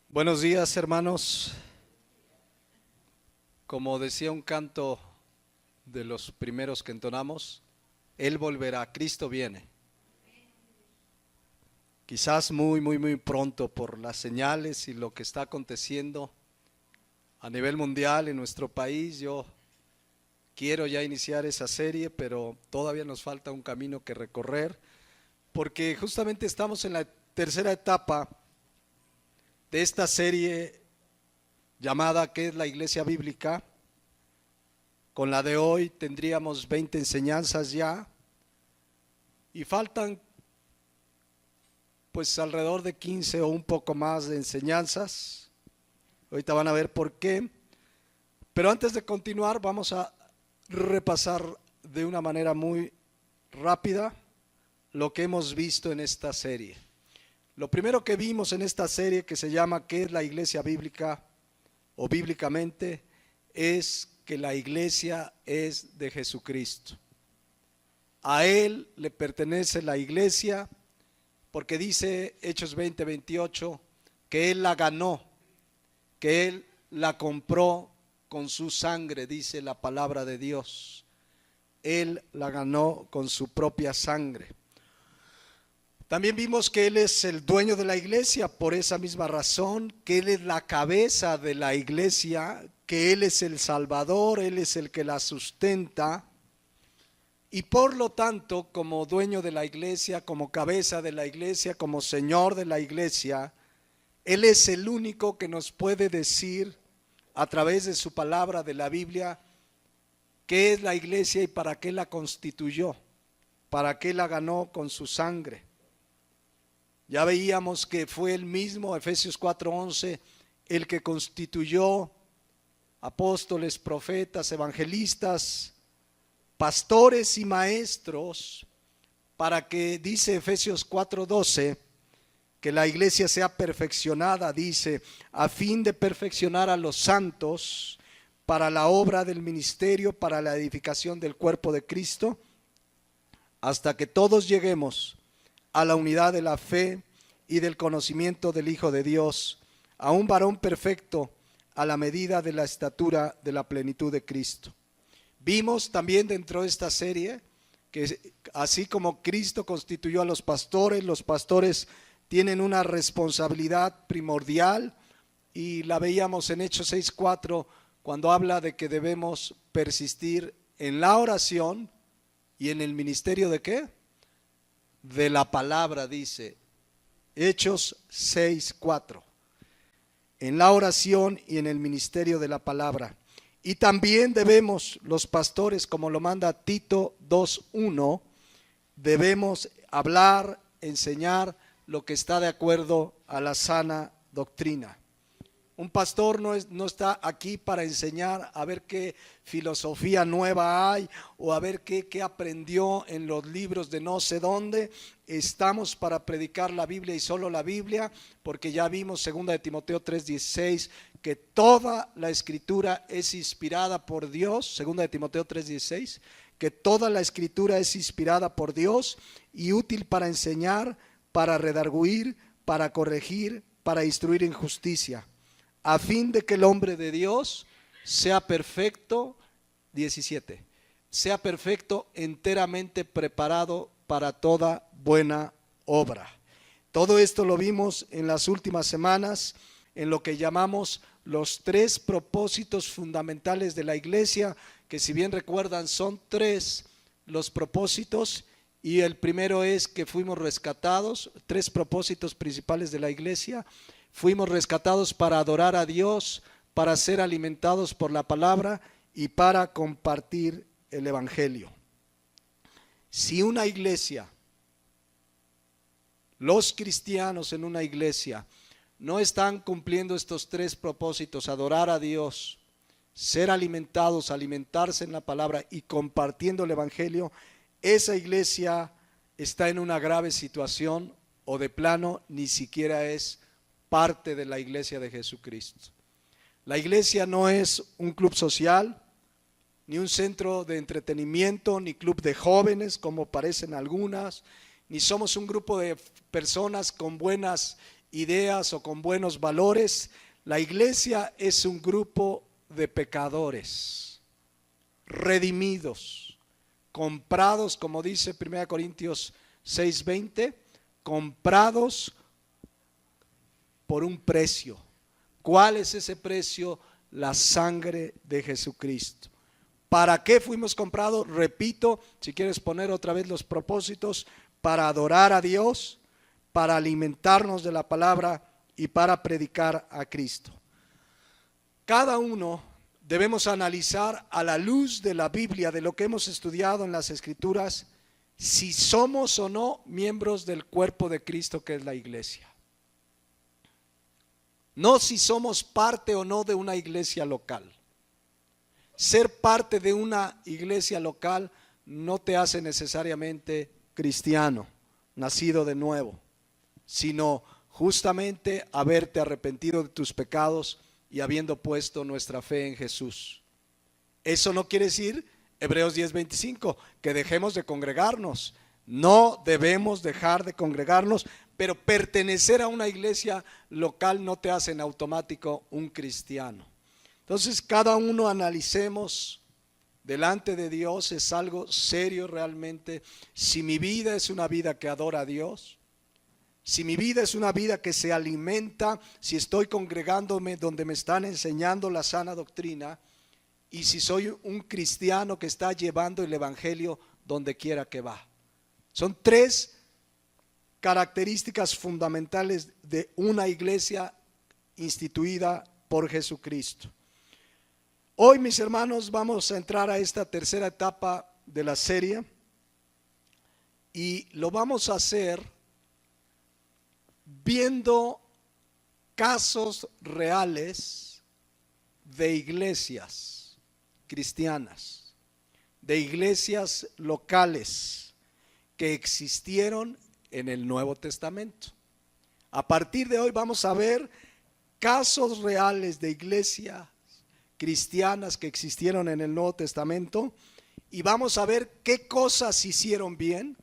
Buenos días, hermanos. Como decía un canto de los primeros que entonamos, Él volverá, Cristo viene. Quizás muy pronto por las señales y lo que está aconteciendo a nivel mundial en nuestro país. Yo quiero ya iniciar esa serie, pero todavía nos falta un camino que recorrer, porque justamente estamos en la tercera etapa de esta serie llamada ¿Qué es la Iglesia Bíblica? Con la de hoy tendríamos 20 enseñanzas ya, y faltan pues alrededor de 15 o un poco más de enseñanzas. Ahorita van a ver por qué, pero antes de continuar vamos a repasar de una manera muy rápida lo que hemos visto en esta serie. Lo primero que vimos en esta serie, que se llama ¿Qué es la Iglesia Bíblica? O bíblicamente, es que la iglesia es de Jesucristo. A Él le pertenece la iglesia, porque dice Hechos 20:28 que Él la ganó, que Él la compró con su sangre, dice la palabra de Dios. Él la ganó con su propia sangre. También vimos que Él es el dueño de la iglesia, por esa misma razón, que Él es la cabeza de la iglesia, que Él es el Salvador, Él es el que la sustenta, y por lo tanto, como dueño de la iglesia, como cabeza de la iglesia, como Señor de la iglesia, Él es el único que nos puede decir a través de su palabra de la Biblia qué es la iglesia y para qué la constituyó, para qué la ganó con su sangre. Ya veíamos que fue el mismo, Efesios 4:11, el que constituyó apóstoles, profetas, evangelistas, pastores y maestros, para que, dice Efesios 4:12, que la iglesia sea perfeccionada, dice, a fin de perfeccionar a los santos para la obra del ministerio, para la edificación del cuerpo de Cristo, hasta que todos lleguemos a la unidad de la fe y del conocimiento del Hijo de Dios, a un varón perfecto, a la medida de la estatura de la plenitud de Cristo. Vimos también dentro de esta serie que así como Cristo constituyó a los pastores tienen una responsabilidad primordial, y la veíamos en Hechos 6:4 cuando habla de que debemos persistir en la oración y en el ministerio ¿de qué? De la palabra, dice Hechos 6:4, en la oración y en el ministerio de la palabra. Y también debemos, los pastores, como lo manda Tito 2:1, debemos hablar, enseñar lo que está de acuerdo a la sana doctrina. Un pastor no está aquí para enseñar a ver qué filosofía nueva hay o a ver qué aprendió en los libros de no sé dónde. Estamos para predicar la Biblia y solo la Biblia, porque ya vimos 2 de Timoteo 3:16 que toda la escritura es inspirada por Dios. 2 de Timoteo 3:16, que toda la escritura es inspirada por Dios y útil para enseñar, para redarguir, para corregir, para instruir en justicia, a fin de que el hombre de Dios sea perfecto, 17, sea perfecto, enteramente preparado para toda buena obra. Todo esto lo vimos en las últimas semanas, en lo que llamamos los 3 propósitos fundamentales de la iglesia, que si bien recuerdan son 3 los propósitos, y el primero es que fuimos rescatados, 3 propósitos principales de la iglesia. Fuimos rescatados para adorar a Dios, para ser alimentados por la palabra y para compartir el evangelio. Si una iglesia, los cristianos en una iglesia no están cumpliendo estos 3 propósitos, adorar a Dios, ser alimentados, alimentarse en la palabra y compartiendo el evangelio, esa iglesia está en una grave situación o de plano ni siquiera es parte de la iglesia de Jesucristo. La iglesia no es un club social, ni un centro de entretenimiento, ni club de jóvenes como parecen algunas, ni somos un grupo de personas con buenas ideas o con buenos valores. La iglesia es un grupo de pecadores, redimidos, comprados, como dice 1 Corintios 6:20, comprados por un precio. ¿Cuál es ese precio? La sangre de Jesucristo. ¿Para qué fuimos comprados? Repito, si quieres poner otra vez los propósitos: para adorar a Dios, para alimentarnos de la palabra y para predicar a Cristo. Cada uno debemos analizar a la luz de la Biblia, de lo que hemos estudiado en las Escrituras, si somos o no miembros del cuerpo de Cristo, que es la iglesia. No si somos parte o no de una iglesia local. Ser parte de una iglesia local no te hace necesariamente cristiano, nacido de nuevo, sino justamente haberte arrepentido de tus pecados y habiendo puesto nuestra fe en Jesús. Eso no quiere decir, Hebreos 10:25, que dejemos de congregarnos. No debemos dejar de congregarnos, pero pertenecer a una iglesia local no te hace en automático un cristiano. Entonces, cada uno analicemos delante de Dios, es algo serio realmente. Si mi vida es una vida que adora a Dios, si mi vida es una vida que se alimenta, si estoy congregándome donde me están enseñando la sana doctrina, y si soy un cristiano que está llevando el evangelio donde quiera que va. Son tres características fundamentales de una iglesia instituida por Jesucristo. Hoy, mis hermanos, vamos a entrar a esta tercera etapa de la serie y lo vamos a hacer viendo casos reales de iglesias cristianas, de iglesias locales que existieron en el Nuevo Testamento. A partir de hoy vamos a ver casos reales de iglesias cristianas que existieron en el Nuevo Testamento y vamos a ver qué cosas hicieron bien.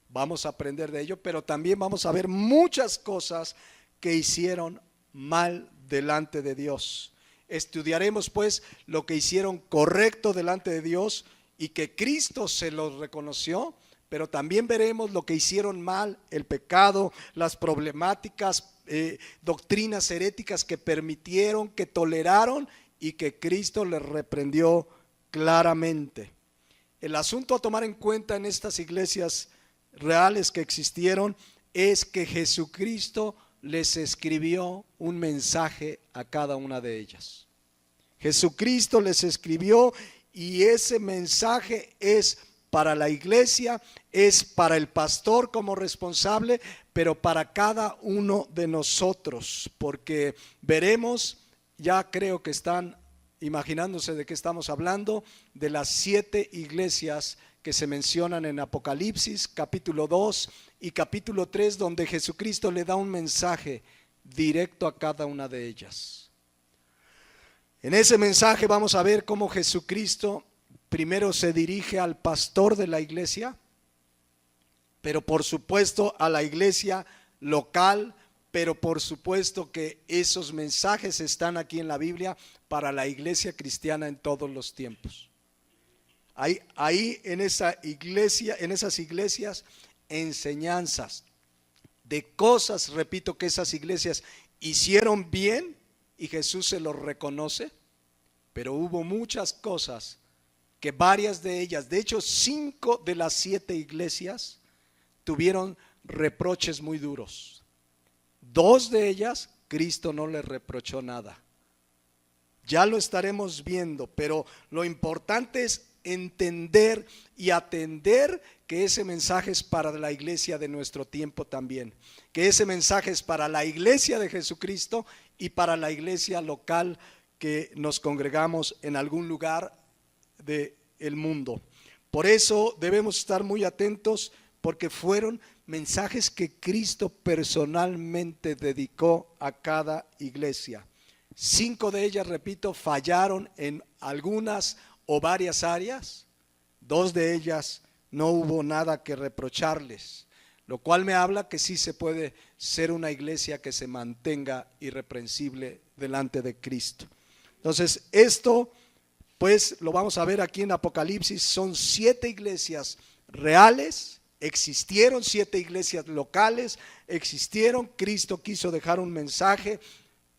Vamos a aprender de ello, pero también vamos a ver muchas cosas que hicieron mal delante de Dios. Estudiaremos pues lo que hicieron correcto delante de Dios y que Cristo se los reconoció, pero también veremos lo que hicieron mal, el pecado, las problemáticas, doctrinas heréticas que permitieron, que toleraron y que Cristo les reprendió claramente. El asunto a tomar en cuenta en estas iglesias reales que existieron es que Jesucristo les escribió un mensaje a cada una de ellas. Jesucristo les escribió y ese mensaje es para la iglesia, es para el pastor como responsable, pero para cada uno de nosotros, porque veremos, ya creo que están imaginándose de qué estamos hablando, de las 7 iglesias que se mencionan en Apocalipsis capítulo 2 y capítulo 3, donde Jesucristo le da un mensaje directo a cada una de ellas. En ese mensaje vamos a ver cómo Jesucristo primero se dirige al pastor de la iglesia, pero por supuesto a la iglesia local, pero por supuesto que esos mensajes están aquí en la Biblia para la iglesia cristiana en todos los tiempos. Ahí en esa iglesia, en esas iglesias, enseñanzas de cosas, repito, que esas iglesias hicieron bien y Jesús se los reconoce, pero hubo muchas cosas que varias de ellas, de hecho 5 de las 7 iglesias tuvieron reproches muy duros. 2 de ellas Cristo no les reprochó nada. Ya lo estaremos viendo, pero lo importante es entender y atender que ese mensaje es para la iglesia de nuestro tiempo también, que ese mensaje es para la iglesia de Jesucristo y para la iglesia local que nos congregamos en algún lugar del mundo. Por eso debemos estar muy atentos, porque fueron mensajes que Cristo personalmente dedicó a cada iglesia. 5 de ellas, repito, fallaron en algunas o varias áreas. 2 de ellas no hubo nada que reprocharles, lo cual me habla que sí se puede ser una iglesia que se mantenga irreprensible delante de Cristo. Entonces, esto pues lo vamos a ver aquí en Apocalipsis. Son 7 iglesias reales, existieron 7 iglesias locales, existieron. Cristo quiso dejar un mensaje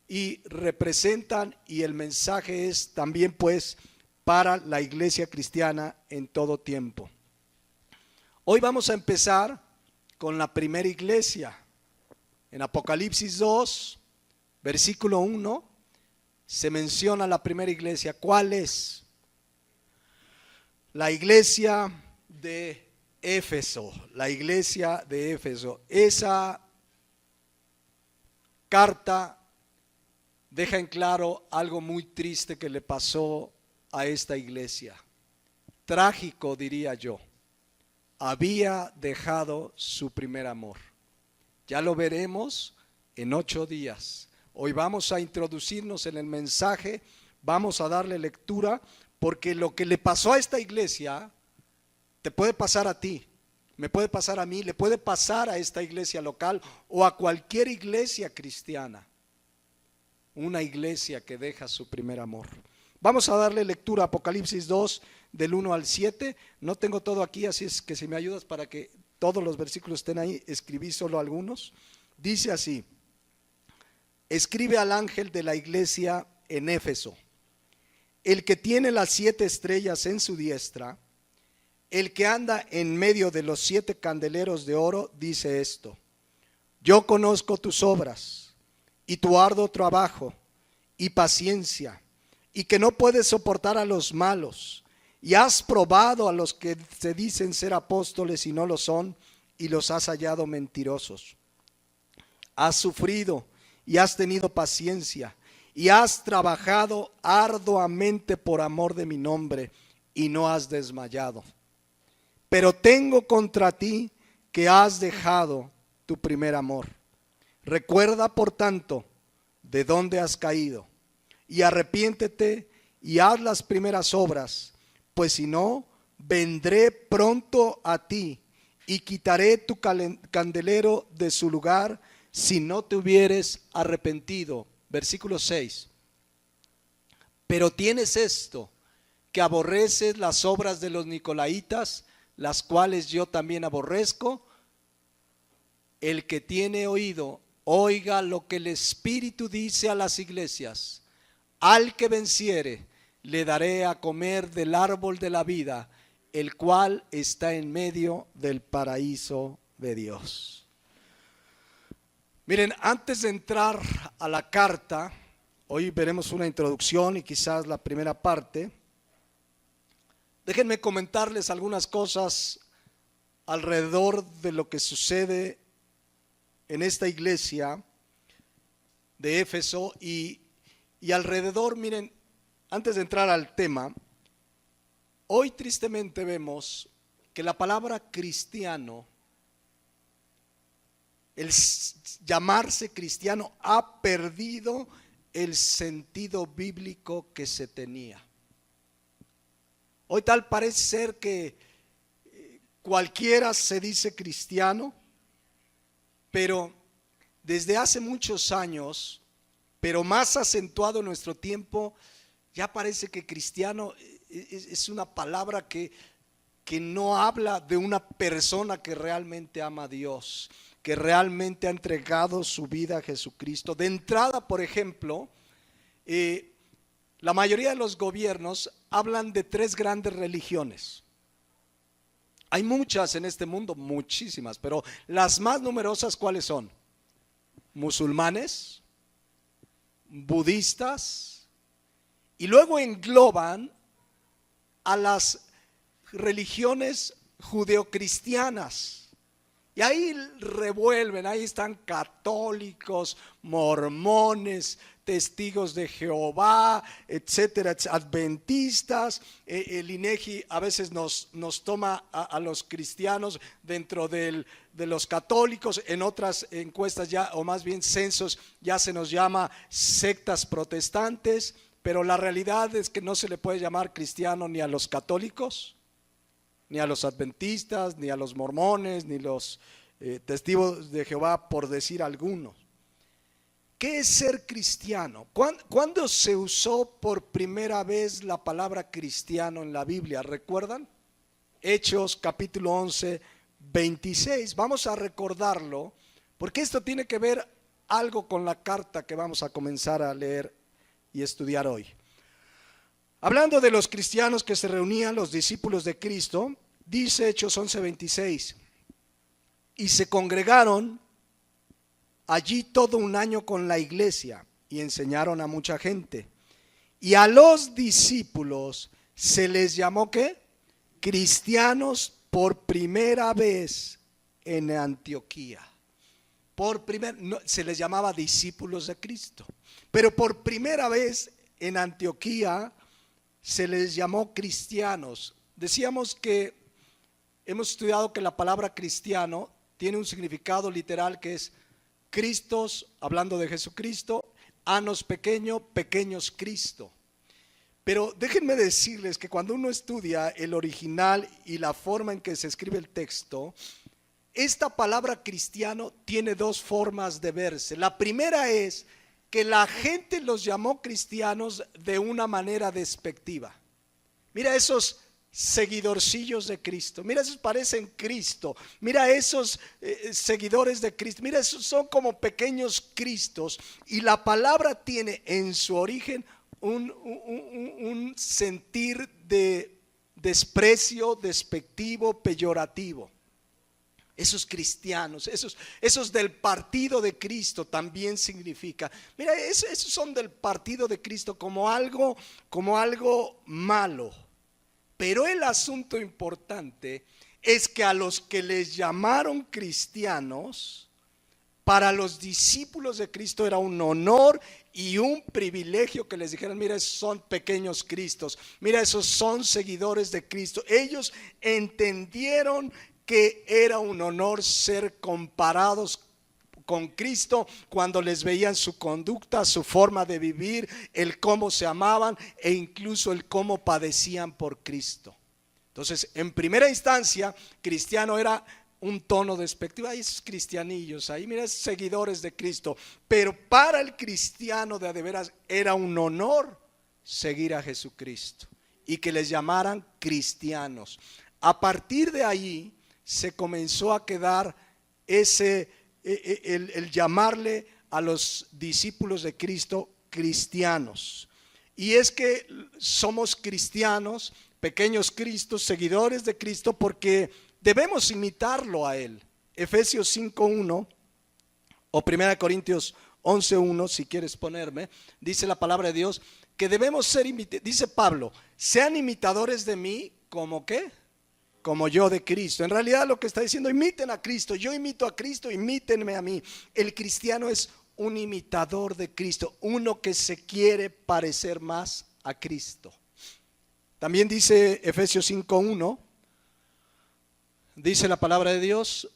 y representan, y el mensaje es también pues para la iglesia cristiana en todo tiempo. Hoy vamos a empezar con la primera iglesia. En Apocalipsis 2, versículo 1, se menciona la primera iglesia. ¿Cuál es? La iglesia de Éfeso. La iglesia de Éfeso. Esa carta deja en claro algo muy triste que le pasó a esta iglesia. Trágico, diría yo. Había dejado su primer amor. Ya lo veremos en 8 días. Hoy vamos a introducirnos en el mensaje, vamos a darle lectura, porque lo que le pasó a esta iglesia te puede pasar a ti, me puede pasar a mí, le puede pasar a esta iglesia local o a cualquier iglesia cristiana. Una iglesia que deja su primer amor. Vamos a darle lectura a Apocalipsis 2, del 1 al 7. No tengo todo aquí, así es que si me ayudas para que todos los versículos estén ahí, escribí solo algunos. Dice así: escribe al ángel de la iglesia en Éfeso, el que tiene las 7 estrellas en su diestra, el que anda en medio de los 7 candeleros de oro, dice esto: yo conozco tus obras y tu arduo trabajo y paciencia, y que no puedes soportar a los malos, y has probado a los que se dicen ser apóstoles y no lo son, y los has hallado mentirosos. Has sufrido y has tenido paciencia, y has trabajado arduamente por amor de mi nombre, y no has desmayado. Pero tengo contra ti que has dejado tu primer amor. Recuerda, por tanto, de dónde has caído, y arrepiéntete y haz las primeras obras, pues si no, vendré pronto a ti y quitaré tu candelero de su lugar si no te hubieres arrepentido. Versículo 6. Pero tienes esto, que aborreces las obras de los nicolaítas, las cuales yo también aborrezco. El que tiene oído, oiga lo que el Espíritu dice a las iglesias. Al que venciere, le daré a comer del árbol de la vida, el cual está en medio del paraíso de Dios. Miren, antes de entrar a la carta, hoy veremos una introducción y quizás la primera parte. Déjenme comentarles algunas cosas alrededor de lo que sucede en esta iglesia de Éfeso y alrededor. Miren, antes de entrar al tema, hoy tristemente vemos que la palabra cristiano, el llamarse cristiano, ha perdido el sentido bíblico que se tenía. Hoy tal parece ser que cualquiera se dice cristiano, pero desde hace muchos años, pero más acentuado en nuestro tiempo, ya parece que cristiano es una palabra que no habla de una persona que realmente ama a Dios, que realmente ha entregado su vida a Jesucristo. De entrada, por ejemplo, la mayoría de los gobiernos hablan de 3 grandes religiones. Hay muchas en este mundo, muchísimas, pero las más numerosas, ¿cuáles son? Musulmanes, budistas, y luego engloban a las religiones judeocristianas. Y ahí revuelven, ahí están católicos, mormones, testigos de Jehová, etcétera, adventistas. El INEGI a veces nos toma a los cristianos dentro de los católicos. En otras encuestas ya, o más bien censos, ya se nos llama sectas protestantes, pero la realidad es que no se le puede llamar cristiano ni a los católicos, ni a los adventistas, ni a los mormones, ni los testigos de Jehová, por decir algunos. ¿Qué es ser cristiano? ¿Cuándo se usó por primera vez la palabra cristiano en la Biblia? ¿Recuerdan? Hechos capítulo 11, 26. Vamos a recordarlo porque esto tiene que ver algo con la carta que vamos a comenzar a leer y estudiar hoy. Hablando de los cristianos que se reunían, los discípulos de Cristo, dice Hechos 11, 26. Y se congregaron allí todo un año con la iglesia y enseñaron a mucha gente. Y a los discípulos se les llamó ¿qué? Cristianos por primera vez en Antioquía. Se les llamaba discípulos de Cristo, pero por primera vez en Antioquía se les llamó cristianos. Decíamos que hemos estudiado que la palabra cristiano tiene un significado literal que es Cristos, hablando de Jesucristo, anos pequeño, pequeños Cristo. Pero déjenme decirles que cuando uno estudia el original y la forma en que se escribe el texto, esta palabra cristiano tiene dos formas de verse. La primera es que la gente los llamó cristianos de una manera despectiva. Mira esos seguidorcillos de Cristo, mira esos parecen Cristo, mira esos seguidores de Cristo, mira esos son como pequeños Cristos. Y la palabra tiene en su origen un sentir de desprecio, despectivo, peyorativo. Esos cristianos, esos del partido de Cristo también significa, mira, esos son del partido de Cristo como algo malo. Pero el asunto importante es que a los que les llamaron cristianos, para los discípulos de Cristo era un honor y un privilegio que les dijeran, mira, esos son pequeños Cristos, mira, esos son seguidores de Cristo. Ellos entendieron que era un honor ser comparados con Cristo cuando les veían su conducta, su forma de vivir, el cómo se amaban e incluso el cómo padecían por Cristo. Entonces, en primera instancia, cristiano era un tono despectivo. Hay esos cristianillos ahí, mira, esos seguidores de Cristo. Pero para el cristiano de veras era un honor seguir a Jesucristo y que les llamaran cristianos. A partir de ahí se comenzó a quedar el llamarle a los discípulos de Cristo cristianos. Y es que somos cristianos, pequeños Cristos, seguidores de Cristo, porque debemos imitarlo a Él. Efesios 5:1 o 1 Corintios 11:1, si quieres ponerme, dice la palabra de Dios que debemos ser dice Pablo, sean imitadores de mí, ¿como qué? Como yo de Cristo. En realidad lo que está diciendo, imiten a Cristo, yo imito a Cristo, imítenme a mí. El cristiano es un imitador de Cristo, uno que se quiere parecer más a Cristo. También dice Efesios 5:1, dice la palabra de Dios,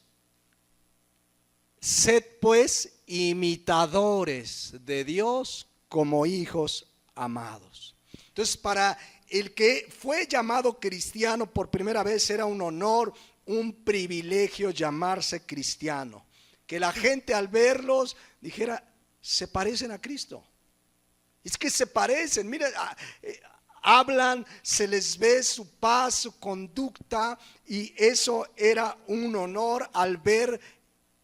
sed pues imitadores de Dios como hijos amados. Entonces, para el que fue llamado cristiano por primera vez era un honor, un privilegio llamarse cristiano. Que la gente al verlos dijera, se parecen a Cristo. Es que se parecen, mira, hablan, se les ve su paz, su conducta, y eso era un honor al ver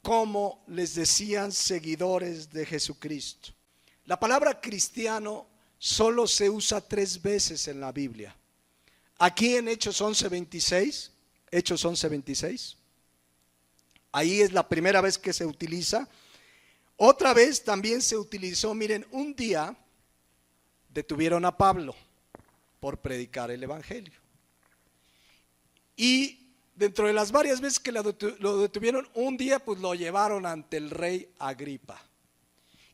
cómo les decían seguidores de Jesucristo. La palabra cristiano solo se usa 3 veces en la Biblia. Aquí en Hechos 11:26, Hechos 11:26, ahí es la primera vez que se utiliza. Otra vez también se utilizó, miren, un día detuvieron a Pablo por predicar el evangelio. Y dentro de las varias veces que lo detuvieron, un día pues lo llevaron ante el rey Agripa.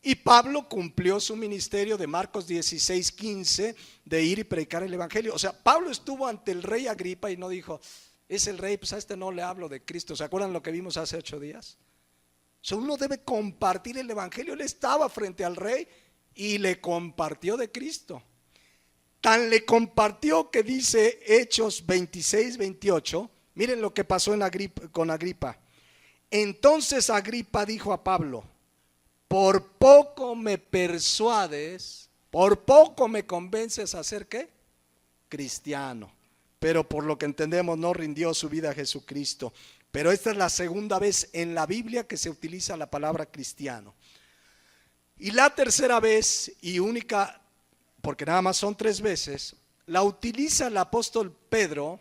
Y Pablo cumplió su ministerio de Marcos 16:15 de ir y predicar el evangelio. O sea, Pablo estuvo ante el rey Agripa y no dijo, es el rey, pues a este no le hablo de Cristo. ¿Se acuerdan lo que vimos hace 8 días? O sea, uno debe compartir el evangelio. Él estaba frente al rey y le compartió de Cristo. Tan le compartió que dice Hechos 26:28. Miren lo que pasó con Agripa. Entonces Agripa dijo a Pablo, por poco me persuades, por poco me convences a ser ¿qué? Cristiano. Pero por lo que entendemos no rindió su vida a Jesucristo. Pero esta es la segunda vez en la Biblia que se utiliza la palabra cristiano. Y la tercera vez y única, porque nada más son 3 veces, la utiliza el apóstol Pedro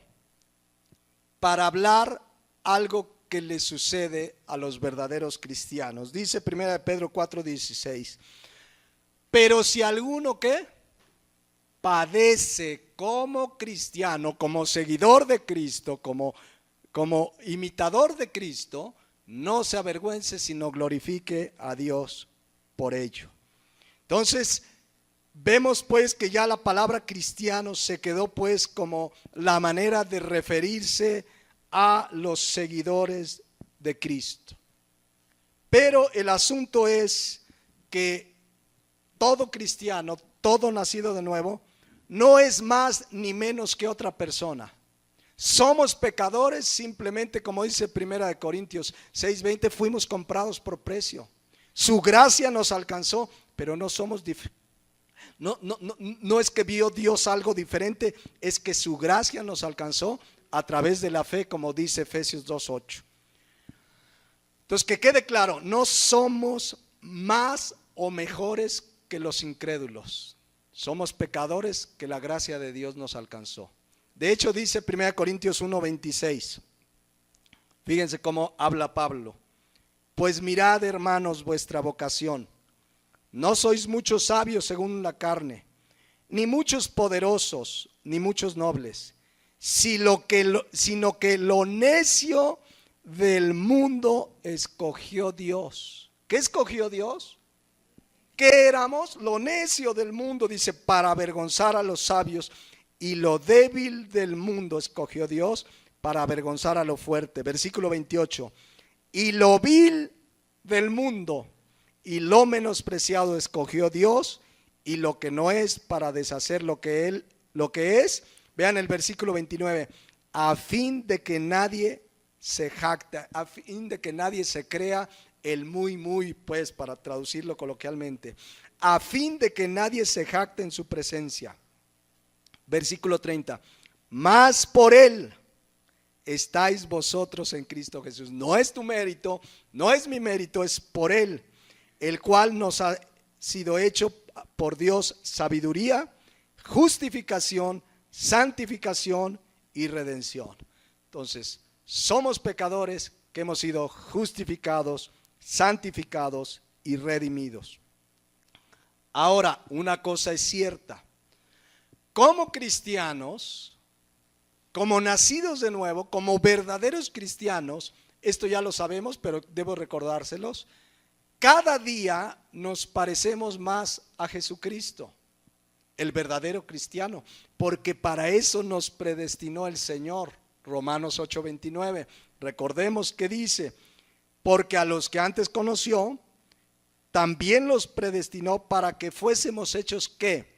para hablar algo que le sucede a los verdaderos cristianos. Dice 1 Pedro 4:16, pero si alguno ¿qué? Padece como cristiano, como seguidor de Cristo, como imitador de Cristo, no se avergüence, sino glorifique a Dios por ello. Entonces, vemos pues que ya la palabra cristiano se quedó pues como la manera de referirse a los seguidores de Cristo. Pero el asunto es que todo cristiano, todo nacido de nuevo, no es más ni menos que otra persona. Somos pecadores simplemente, como dice 1 Corintios 6:20, fuimos comprados por precio. Su gracia nos alcanzó, pero no somos no es que vio Dios algo diferente, es que su gracia nos alcanzó a través de la fe, como dice Efesios 2:8. Entonces, que quede claro, no somos más o mejores que los incrédulos. Somos pecadores que la gracia de Dios nos alcanzó. De hecho, dice 1 Corintios 1:26. Fíjense cómo habla Pablo. Pues mirad, hermanos, vuestra vocación. No sois muchos sabios según la carne, ni muchos poderosos, ni muchos nobles, sino que lo necio del mundo escogió Dios. ¿Qué escogió Dios? ¿Qué éramos? Lo necio del mundo, dice, para avergonzar a los sabios, y lo débil del mundo escogió Dios para avergonzar a lo fuerte. Versículo 28. Y lo vil del mundo y lo menospreciado escogió Dios, y lo que no es, para deshacer lo que es. Vean el versículo 29. A fin de que nadie se jacta, a fin de que nadie se crea el muy, pues, para traducirlo coloquialmente, a fin de que nadie se jacte en su presencia. Versículo 30. Mas por él estáis vosotros en Cristo Jesús. No es tu mérito, no es mi mérito, es por él, el cual nos ha sido hecho por Dios sabiduría, justificación, santificación y redención. Entonces, somos pecadores que hemos sido justificados, santificados y redimidos. Ahora, una cosa es cierta. Como cristianos, como nacidos de nuevo, como verdaderos cristianos, esto ya lo sabemos, pero debo recordárselos, cada día nos parecemos más a Jesucristo, el verdadero cristiano, porque para eso nos predestinó el Señor. Romanos 8:29. Recordemos que dice, porque a los que antes conoció, también los predestinó para que fuésemos hechos ¿qué?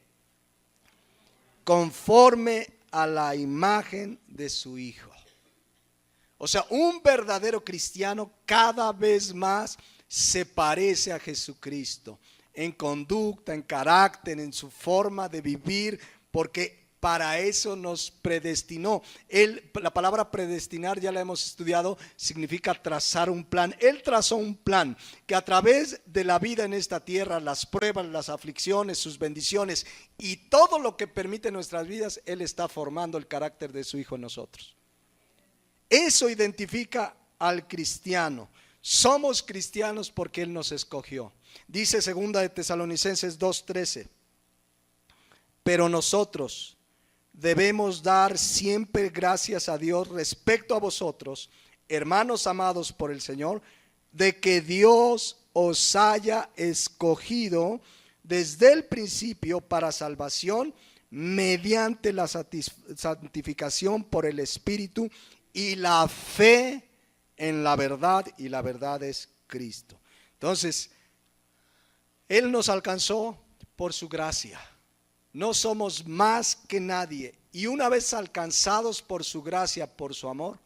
Conforme a la imagen de su Hijo. O sea, un verdadero cristiano cada vez más se parece a Jesucristo en conducta, en carácter, en su forma de vivir, porque para eso nos predestinó. La palabra predestinar, ya la hemos estudiado, significa trazar un plan. Él trazó un plan que a través de la vida en esta tierra, las pruebas, las aflicciones, sus bendiciones y todo lo que permite nuestras vidas, Él está formando el carácter de su Hijo en nosotros. Eso identifica al cristiano. Somos cristianos porque Él nos escogió. Dice 2 de Tesalonicenses 2:13. Pero nosotros debemos dar siempre gracias a Dios respecto a vosotros, hermanos amados por el Señor, de que Dios os haya escogido desde el principio para salvación mediante la santificación por el Espíritu y la fe en la verdad, y la verdad es Cristo. Entonces, Él nos alcanzó por su gracia. No somos más que nadie. Y una vez alcanzados por su gracia, por su amor,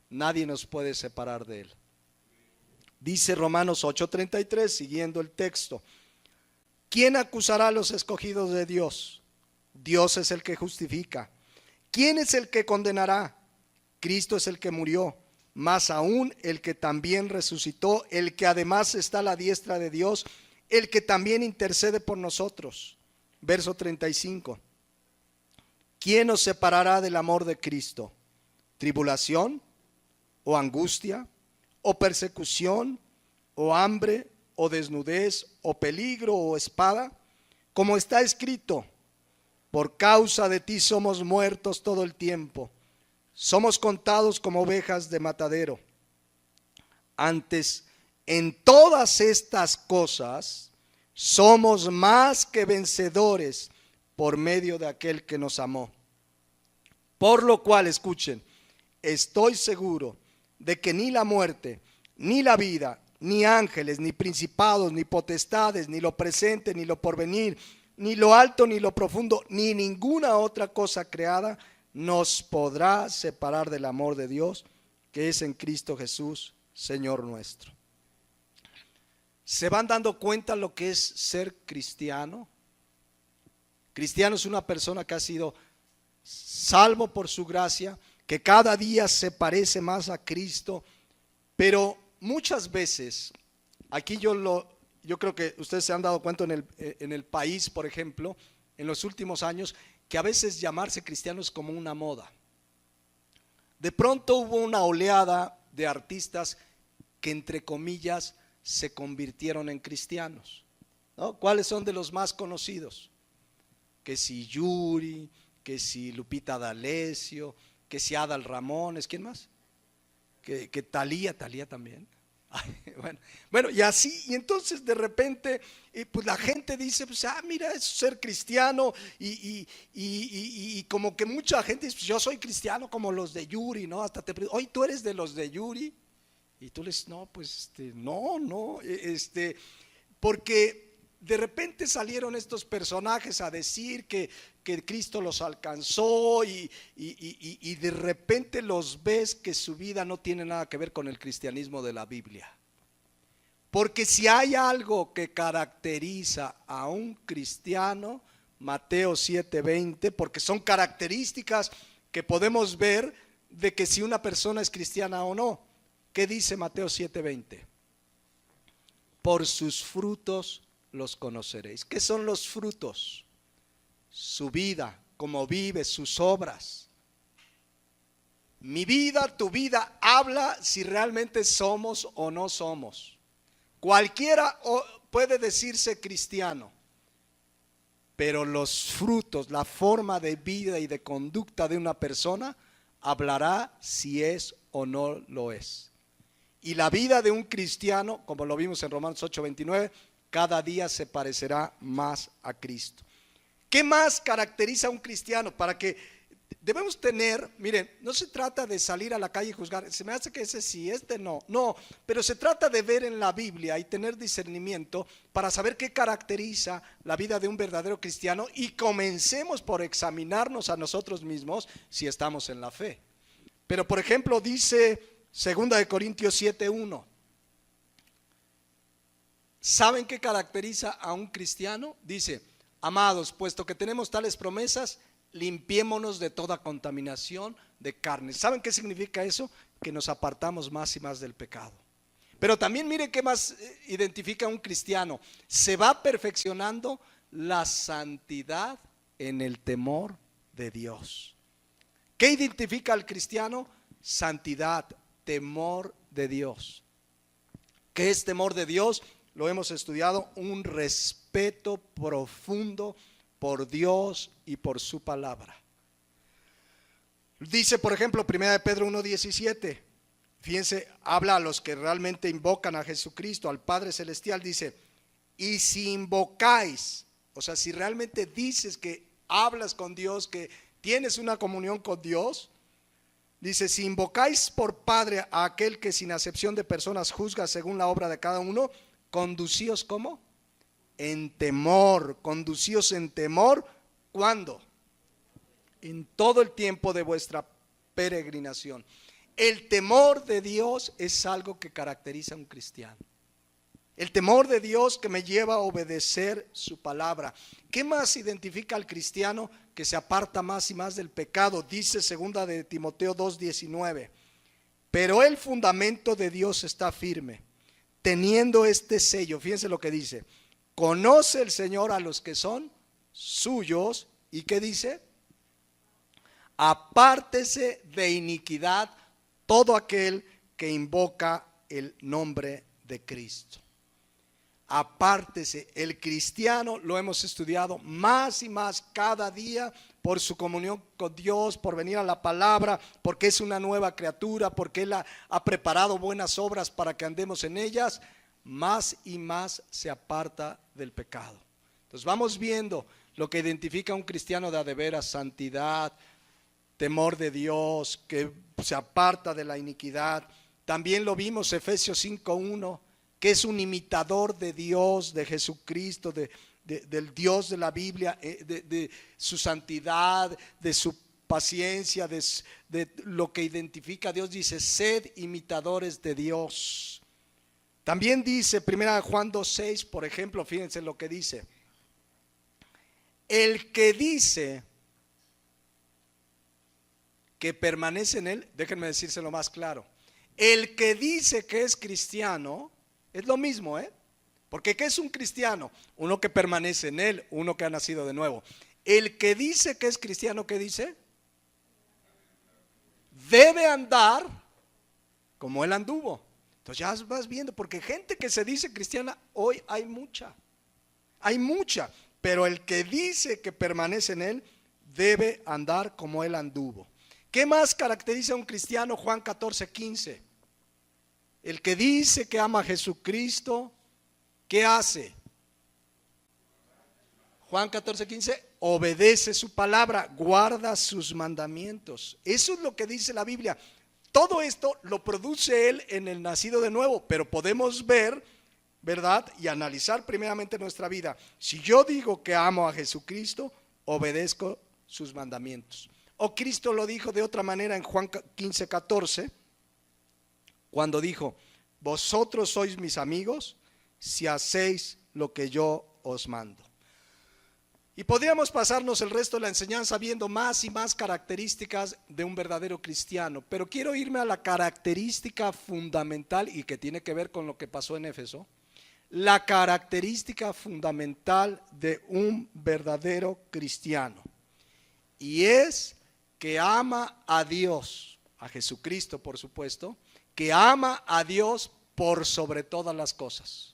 nadie nos puede separar de Él. Dice Romanos 8:33, siguiendo el texto: ¿quién acusará a los escogidos de Dios? Dios es el que justifica. ¿Quién es el que condenará? Cristo es el que murió, más aún el que también resucitó, el que además está a la diestra de Dios, el que también intercede por nosotros. Verso 35. ¿Quién nos separará del amor de Cristo? ¿Tribulación? ¿O angustia? ¿O persecución? ¿O hambre? ¿O desnudez? ¿O peligro? ¿O espada? Como está escrito: por causa de ti somos muertos todo el tiempo. Somos contados como ovejas de matadero. Antes, en todas estas cosas, somos más que vencedores por medio de aquel que nos amó. Por lo cual, escuchen, estoy seguro de que ni la muerte, ni la vida, ni ángeles, ni principados, ni potestades, ni lo presente, ni lo porvenir, ni lo alto, ni lo profundo, ni ninguna otra cosa creada nos podrá separar del amor de Dios que es en Cristo Jesús, Señor nuestro. ¿Se van dando cuenta lo que es ser cristiano? Cristiano es una persona que ha sido salvo por su gracia, que cada día se parece más a Cristo, pero muchas veces, aquí yo creo que ustedes se han dado cuenta en el país, por ejemplo, en los últimos años, que a veces llamarse cristiano es como una moda. De pronto hubo una oleada de artistas que, entre comillas, se convirtieron en cristianos, ¿no? ¿Cuáles son de los más conocidos? Que si Yuri, que si Lupita D'Alessio, que si Adal Ramones, ¿quién más? Que Thalía también. Bueno, y así, y entonces de repente, pues la gente dice, pues, mira, es ser cristiano, y como que mucha gente dice, pues yo soy cristiano como los de Yuri, ¿no? Hasta te pregunto, oye, ¿tú eres de los de Yuri? Y tú les, no, pues, no, porque de repente salieron estos personajes a decir que Cristo los alcanzó, y de repente los ves que su vida no tiene nada que ver con el cristianismo de la Biblia. Porque si hay algo que caracteriza a un cristiano, Mateo 7:20, porque son características que podemos ver de que si una persona es cristiana o no. ¿Qué dice Mateo 7:20? Por sus frutos los conoceréis. ¿Qué son los frutos? Su vida, cómo vive, sus obras. Mi vida, tu vida, habla si realmente somos o no somos. Cualquiera puede decirse cristiano, pero los frutos, la forma de vida y de conducta de una persona hablará si es o no lo es. Y la vida de un cristiano, como lo vimos en Romanos 8:29, cada día se parecerá más a Cristo. ¿Qué más caracteriza a un cristiano? Para que debemos tener, miren, no se trata de salir a la calle y juzgar, se me hace que ese sí, no, pero se trata de ver en la Biblia y tener discernimiento para saber qué caracteriza la vida de un verdadero cristiano, y comencemos por examinarnos a nosotros mismos si estamos en la fe. Pero por ejemplo dice 2 Corintios 7:1. ¿Saben qué caracteriza a un cristiano? Dice: amados, puesto que tenemos tales promesas, limpiémonos de toda contaminación de carne. ¿Saben qué significa eso? Que nos apartamos más y más del pecado. Pero también miren qué más identifica a un cristiano. Se va perfeccionando la santidad en el temor de Dios. ¿Qué identifica al cristiano? Santidad, temor de Dios. ¿Qué es temor de Dios? Lo hemos estudiado: un respeto profundo por Dios y por su palabra. Dice por ejemplo 1 Pedro 1:17: fíjense, habla a los que realmente invocan a Jesucristo, al Padre Celestial, dice, y si invocáis, o sea, si realmente dices que hablas con Dios, que tienes una comunión con Dios, dice, si invocáis por Padre a aquel que sin acepción de personas juzga según la obra de cada uno, conducíos ¿cómo? En temor, conducíos en temor, ¿cuándo? En todo el tiempo de vuestra peregrinación. El temor de Dios es algo que caracteriza a un cristiano. El temor de Dios que me lleva a obedecer su palabra. ¿Qué más identifica al cristiano que se aparta más y más del pecado? Dice segunda de Timoteo 2:19. Pero el fundamento de Dios está firme, teniendo este sello. Fíjense lo que dice. Conoce el Señor a los que son suyos. ¿Y qué dice? Apártese de iniquidad todo aquel que invoca el nombre de Cristo. Apártese. El cristiano, lo hemos estudiado más y más cada día por su comunión con Dios, por venir a la palabra, porque es una nueva criatura, porque Él ha preparado buenas obras para que andemos en ellas, más y más se aparta del pecado. Entonces vamos viendo lo que identifica a un cristiano de a de veras: santidad, temor de Dios, que se aparta de la iniquidad. También lo vimos Efesios 5:1, que es un imitador de Dios, de Jesucristo, del Dios de la Biblia, de su santidad, de su paciencia, de lo que identifica a Dios. Dice, sed imitadores de Dios. También dice 1 Juan 2:6, por ejemplo, fíjense lo que dice. El que dice que permanece en Él, déjenme decírselo más claro. El que dice que es cristiano, es lo mismo, porque ¿qué es un cristiano? Uno que permanece en Él, uno que ha nacido de nuevo. El que dice que es cristiano, ¿qué dice? Debe andar como Él anduvo. Entonces ya vas viendo, porque gente que se dice cristiana, hoy hay mucha, pero el que dice que permanece en Él, debe andar como Él anduvo. ¿Qué más caracteriza a un cristiano? Juan 14:15. El que dice que ama a Jesucristo, ¿qué hace? Juan 14:15, obedece su palabra, guarda sus mandamientos. Eso es lo que dice la Biblia. Todo esto lo produce Él en el nacido de nuevo, pero podemos ver, ¿verdad? Y analizar primeramente nuestra vida. Si yo digo que amo a Jesucristo, obedezco sus mandamientos. O Cristo lo dijo de otra manera en Juan 15:14, cuando dijo, vosotros sois mis amigos si hacéis lo que yo os mando. Y podríamos pasarnos el resto de la enseñanza viendo más y más características de un verdadero cristiano, pero quiero irme a la característica fundamental y que tiene que ver con lo que pasó en Éfeso. La característica fundamental de un verdadero cristiano, y es que ama a Dios, a Jesucristo por supuesto, que ama a Dios por sobre todas las cosas.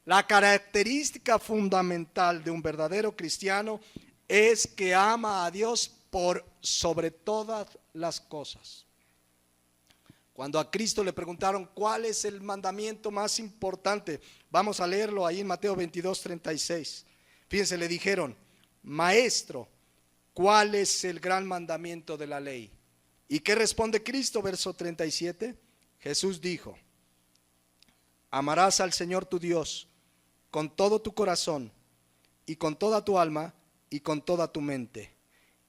La característica fundamental de un verdadero cristiano es que ama a Dios por sobre todas las cosas. Cuando a Cristo le preguntaron cuál es el mandamiento más importante, vamos a leerlo ahí en Mateo 22:36. Fíjense, le dijeron, maestro, ¿cuál es el gran mandamiento de la ley? ¿Y qué responde Cristo? Verso 37. Jesús dijo, amarás al Señor tu Dios con todo tu corazón y con toda tu alma y con toda tu mente.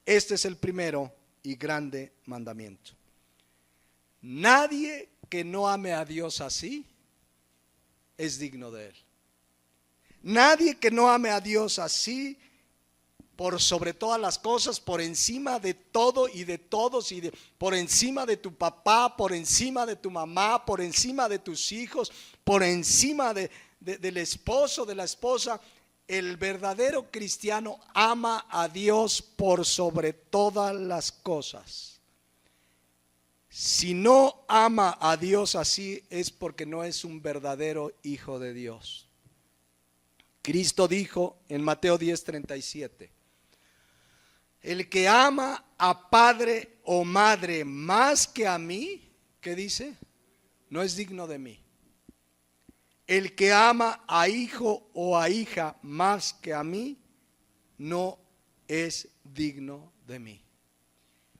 Este es el primero y grande mandamiento. Nadie que no ame a Dios así es digno de Él. Nadie que no ame a Dios así, por sobre todas las cosas, por encima de todo y de todos, por encima de tu papá, por encima de tu mamá, por encima de tus hijos, por encima del esposo, de la esposa. El verdadero cristiano ama a Dios por sobre todas las cosas. Si no ama a Dios así, es porque no es un verdadero hijo de Dios. Cristo dijo en Mateo 10:37, el que ama a padre o madre más que a mí, ¿qué dice? No es digno de mí. El que ama a hijo o a hija más que a mí, no es digno de mí.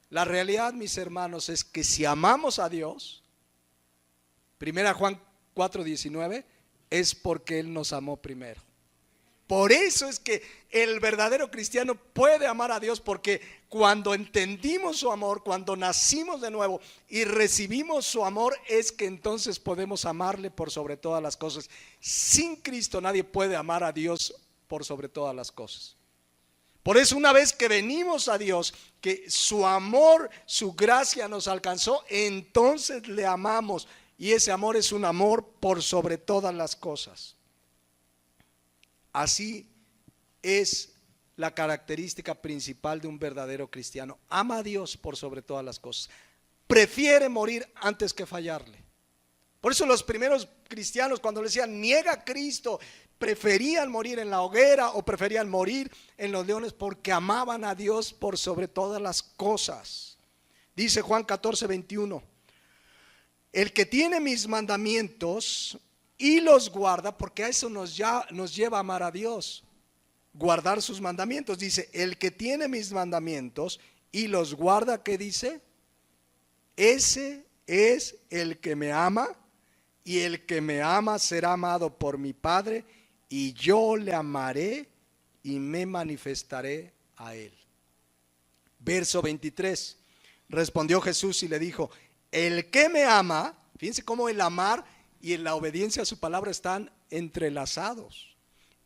La realidad, mis hermanos, es que si amamos a Dios, 1 Juan 4:19, es porque Él nos amó primero. Por eso es que el verdadero cristiano puede amar a Dios, porque cuando entendimos su amor, cuando nacimos de nuevo y recibimos su amor, es que entonces podemos amarle por sobre todas las cosas. Sin Cristo nadie puede amar a Dios por sobre todas las cosas. Por eso, una vez que venimos a Dios, que su amor, su gracia nos alcanzó, entonces le amamos, y ese amor es un amor por sobre todas las cosas. Así es la característica principal de un verdadero cristiano. Ama a Dios por sobre todas las cosas. Prefiere morir antes que fallarle. Por eso los primeros cristianos, cuando le decían niega a Cristo, preferían morir en la hoguera o preferían morir en los leones, porque amaban a Dios por sobre todas las cosas. Dice Juan 14:21, el que tiene mis mandamientos y los guarda, porque a eso nos lleva a amar a Dios, guardar sus mandamientos. Dice, el que tiene mis mandamientos y los guarda, ¿qué dice? Ese es el que me ama, y el que me ama será amado por mi Padre, y yo le amaré y me manifestaré a él. Verso 23, respondió Jesús y le dijo, el que me ama, fíjense cómo el amar y la obediencia a su palabra están entrelazados.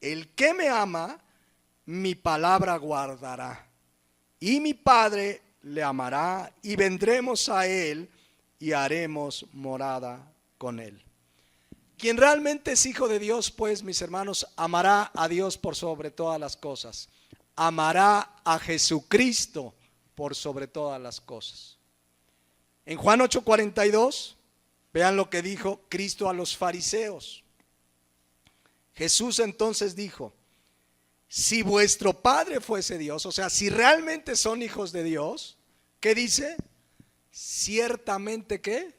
El que me ama, mi palabra guardará, y mi Padre le amará, y vendremos a él y haremos morada con él. Quien realmente es hijo de Dios, pues, mis hermanos, amará a Dios por sobre todas las cosas. Amará a Jesucristo por sobre todas las cosas. En Juan 8:42, vean lo que dijo Cristo a los fariseos. Jesús entonces dijo, si vuestro Padre fuese Dios, o sea, si realmente son hijos de Dios, ¿qué dice? Ciertamente que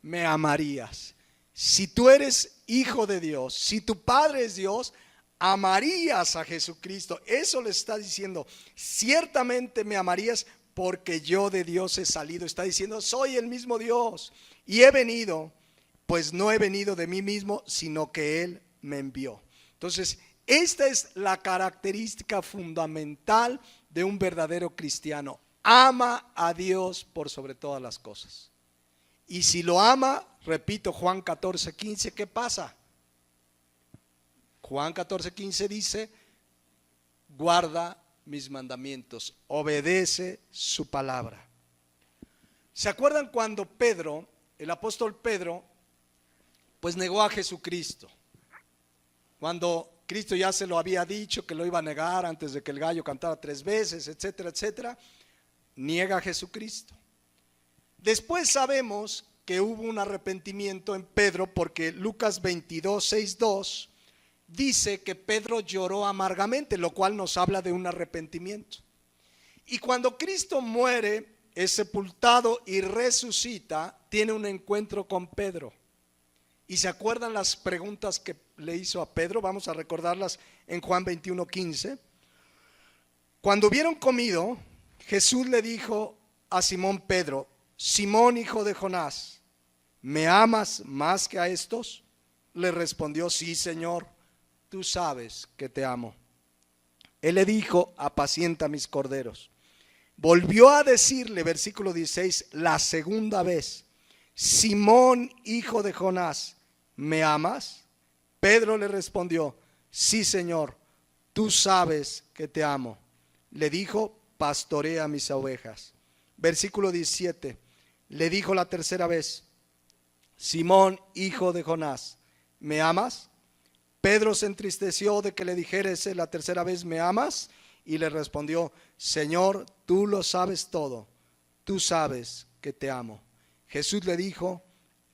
me amarías. Si tú eres hijo de Dios, si tu Padre es Dios, amarías a Jesucristo. Eso le está diciendo, ciertamente me amarías porque yo de Dios he salido. Está diciendo, soy el mismo Dios y he venido, pues no he venido de mí mismo, sino que Él me envió. Entonces, esta es la característica fundamental de un verdadero cristiano. Ama a Dios por sobre todas las cosas. Y si lo ama, repito, Juan 14:15, ¿qué pasa? Juan 14:15 dice, guarda mis mandamientos, obedece su palabra. ¿Se acuerdan cuando Pedro, el apóstol Pedro, pues negó a Jesucristo? Cuando Cristo ya se lo había dicho que lo iba a negar antes de que el gallo cantara 3 veces, etcétera, etcétera, niega a Jesucristo. Después sabemos que hubo un arrepentimiento en Pedro, porque Lucas 22:6-2 dice que Pedro lloró amargamente, lo cual nos habla de un arrepentimiento. Y cuando Cristo muere, es sepultado y resucita, tiene un encuentro con Pedro. ¿Y se acuerdan las preguntas que le hizo a Pedro? Vamos a recordarlas en Juan 21:15. Cuando hubieron comido, Jesús le dijo a Simón Pedro, Simón, hijo de Jonás, ¿me amas más que a estos? Le respondió, sí, Señor, tú sabes que te amo. Él le dijo, apacienta mis corderos. Volvió a decirle, versículo 16, la segunda vez, Simón, hijo de Jonás, ¿me amas? Pedro le respondió, sí, Señor, tú sabes que te amo. Le dijo, pastorea mis ovejas. Versículo 17, le dijo la tercera vez, Simón, hijo de Jonás, ¿me amas? Pedro se entristeció de que le dijese la tercera vez, ¿me amas? Y le respondió, Señor, tú lo sabes todo, tú sabes que te amo. Jesús le dijo,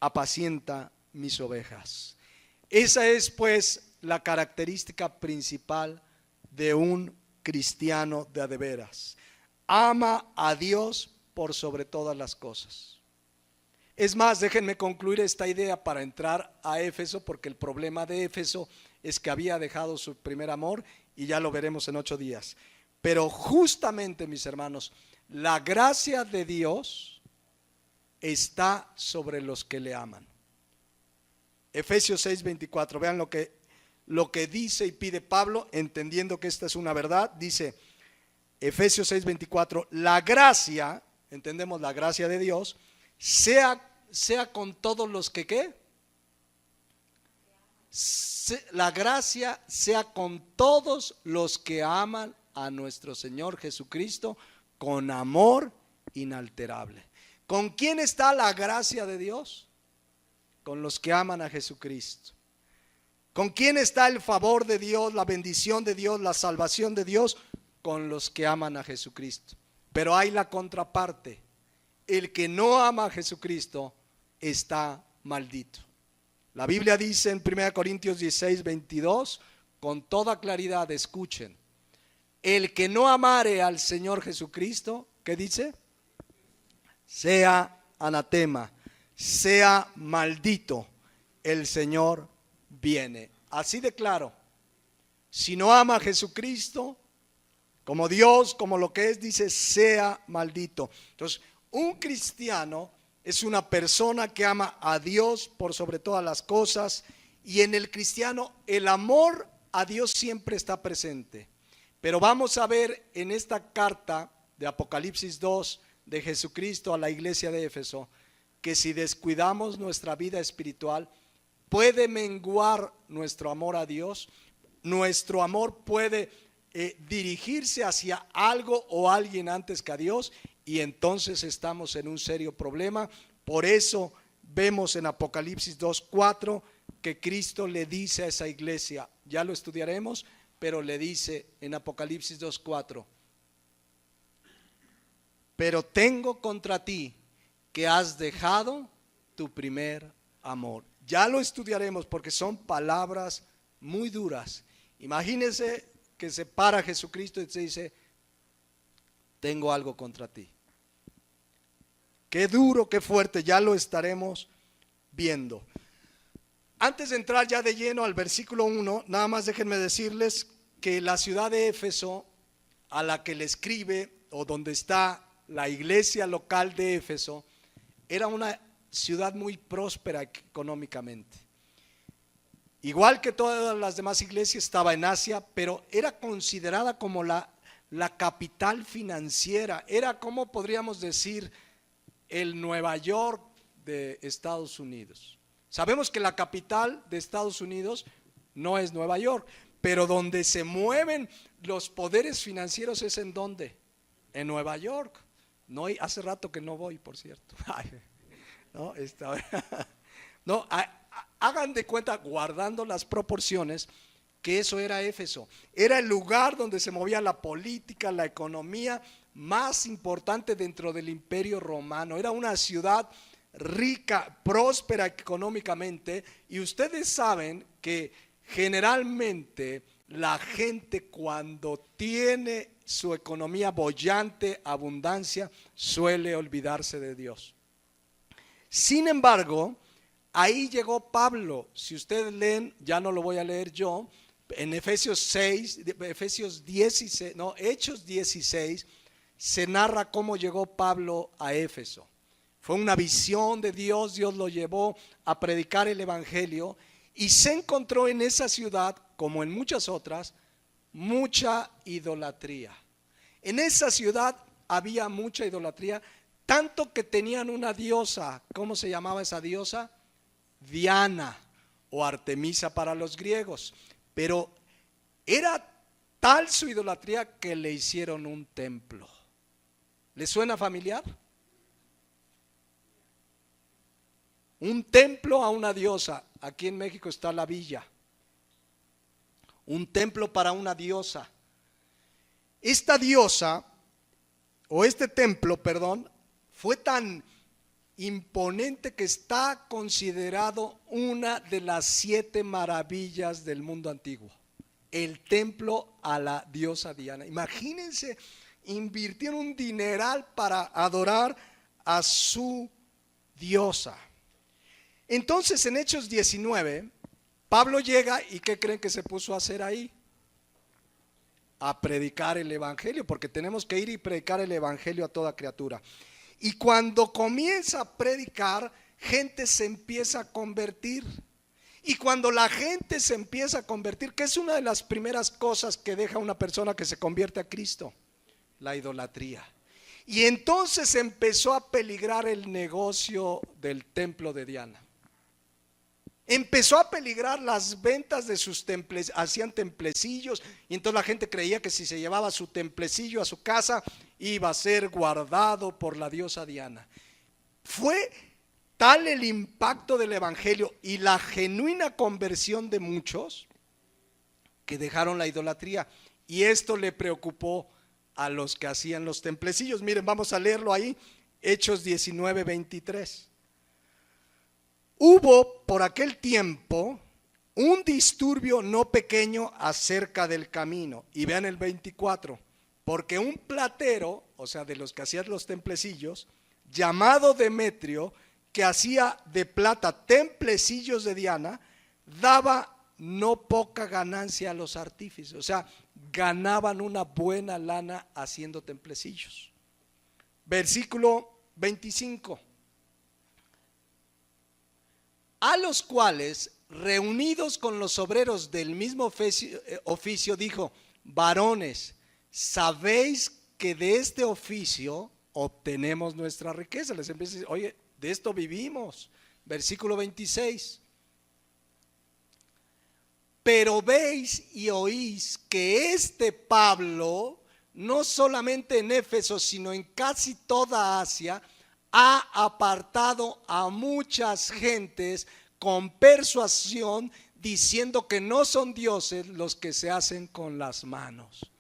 apacienta mis ovejas. Esa es pues la característica principal de un cristiano de a de veras. Ama a Dios por sobre todas las cosas. Es más, déjenme concluir esta idea para entrar a Éfeso, porque el problema de Éfeso es que había dejado su primer amor y ya lo veremos en 8 días. Pero justamente, mis hermanos, la gracia de Dios está sobre los que le aman. Efesios 6:24, vean lo que dice y pide Pablo, entendiendo que esta es una verdad. Dice Efesios 6:24, la gracia, entendemos la gracia de Dios, sea con todos los que ¿qué? La gracia sea con todos los que aman a nuestro Señor Jesucristo con amor inalterable. ¿Con quién está la gracia de Dios? Con los que aman a Jesucristo. ¿Con quién está el favor de Dios, la bendición de Dios, la salvación de Dios? Con los que aman a Jesucristo. Pero hay la contraparte. El que no ama a Jesucristo está maldito. La Biblia dice en 1 Corintios 16:22, con toda claridad, escuchen, el que no amare al Señor Jesucristo, ¿qué dice? Sea anatema, sea maldito, el Señor viene. Así de claro. Si no ama a Jesucristo, como Dios, como lo que es, dice, sea maldito. Entonces, un cristiano es una persona que ama a Dios por sobre todas las cosas, y en el cristiano el amor a Dios siempre está presente. Pero vamos a ver en esta carta de Apocalipsis 2 de Jesucristo a la iglesia de Éfeso, que si descuidamos nuestra vida espiritual, puede menguar nuestro amor a Dios. Nuestro amor puede dirigirse hacia algo o alguien antes que a Dios, y entonces estamos en un serio problema. Por eso vemos en Apocalipsis 2:4 que Cristo le dice a esa iglesia, ya lo estudiaremos, pero le dice en Apocalipsis 2:4, pero tengo contra ti que has dejado tu primer amor. Ya lo estudiaremos porque son palabras muy duras. Imagínense que se para Jesucristo y se dice, tengo algo contra ti. Qué duro, qué fuerte, ya lo estaremos viendo. Antes de entrar ya de lleno al versículo 1, nada más déjenme decirles que la ciudad de Éfeso, a la que le escribe, o donde está la iglesia local de Éfeso, era una ciudad muy próspera económicamente. Igual que todas las demás iglesias, estaba en Asia, pero era considerada como la capital financiera. Era, como podríamos decir, el Nueva York de Estados Unidos. Sabemos que la capital de Estados Unidos no es Nueva York, pero donde se mueven los poderes financieros es ¿en dónde? En Nueva York. No, hace rato que no voy, por cierto. No, hagan de cuenta, guardando las proporciones, que eso era Éfeso. Era el lugar donde se movía la política, la economía más importante dentro del Imperio Romano. Era una ciudad rica, próspera económicamente, y ustedes saben que generalmente la gente, cuando tiene su economía boyante, abundancia, suele olvidarse de Dios. Sin embargo, ahí llegó Pablo. Si ustedes leen, ya no lo voy a leer yo, en Hechos 16 se narra cómo llegó Pablo a Éfeso. Fue una visión de Dios, Dios lo llevó a predicar el evangelio, y se encontró en esa ciudad, como en muchas otras, mucha idolatría. En esa ciudad había mucha idolatría, tanto que tenían una diosa. ¿Cómo se llamaba esa diosa? Diana, o Artemisa para los griegos. Pero era tal su idolatría que le hicieron un templo. ¿Le suena familiar? Un templo a una diosa. Aquí en México está la villa. Un templo para una diosa. Esta diosa, o este templo, perdón, fue tan imponente que está considerado una de las 7 maravillas del mundo antiguo. El templo a la diosa Diana. Imagínense, invirtieron un dineral para adorar a su diosa. Entonces en Hechos 19, Pablo llega y ¿qué creen que se puso a hacer ahí? A predicar el evangelio, porque tenemos que ir y predicar el evangelio a toda criatura. Y cuando comienza a predicar, gente se empieza a convertir. Y cuando la gente se empieza a convertir, ¿qué es una de las primeras cosas que deja una persona que se convierte a Cristo? La idolatría. Y entonces empezó a peligrar el negocio del templo de Diana. Empezó a peligrar las ventas de sus temples, hacían templecillos y entonces la gente creía que si se llevaba su templecillo a su casa iba a ser guardado por la diosa Diana. Fue tal el impacto del evangelio y la genuina conversión de muchos que dejaron la idolatría, y esto le preocupó a los que hacían los templecillos. Miren, vamos a leerlo ahí, Hechos 19, 23. Hubo por aquel tiempo un disturbio no pequeño acerca del camino. Y vean el 24. Porque un platero, o sea, de los que hacían los templecillos, llamado Demetrio, que hacía de plata templecillos de Diana, daba no poca ganancia a los artífices. O sea, ganaban una buena lana haciendo templecillos. Versículo 25. A los cuales, reunidos con los obreros del mismo oficio, dijo: varones, sabéis que de este oficio obtenemos nuestra riqueza. Les empieza a decir: oye, de esto vivimos. Versículo 26. Pero veis y oís que este Pablo, no solamente en Éfeso, sino en casi toda Asia, ha apartado a muchas gentes con persuasión, diciendo que no son dioses los que se hacen con las manos.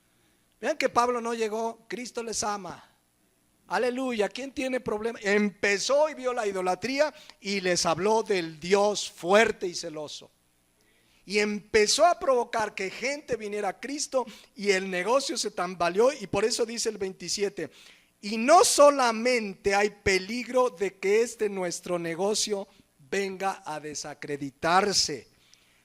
Vean que Pablo no llegó: Cristo les ama, aleluya, ¿quién tiene problema? Empezó y vio la idolatría y les habló del Dios fuerte y celoso. Y empezó a provocar que gente viniera a Cristo y el negocio se tambaleó. Y por eso dice el 27: y no solamente hay peligro de que nuestro negocio venga a desacreditarse,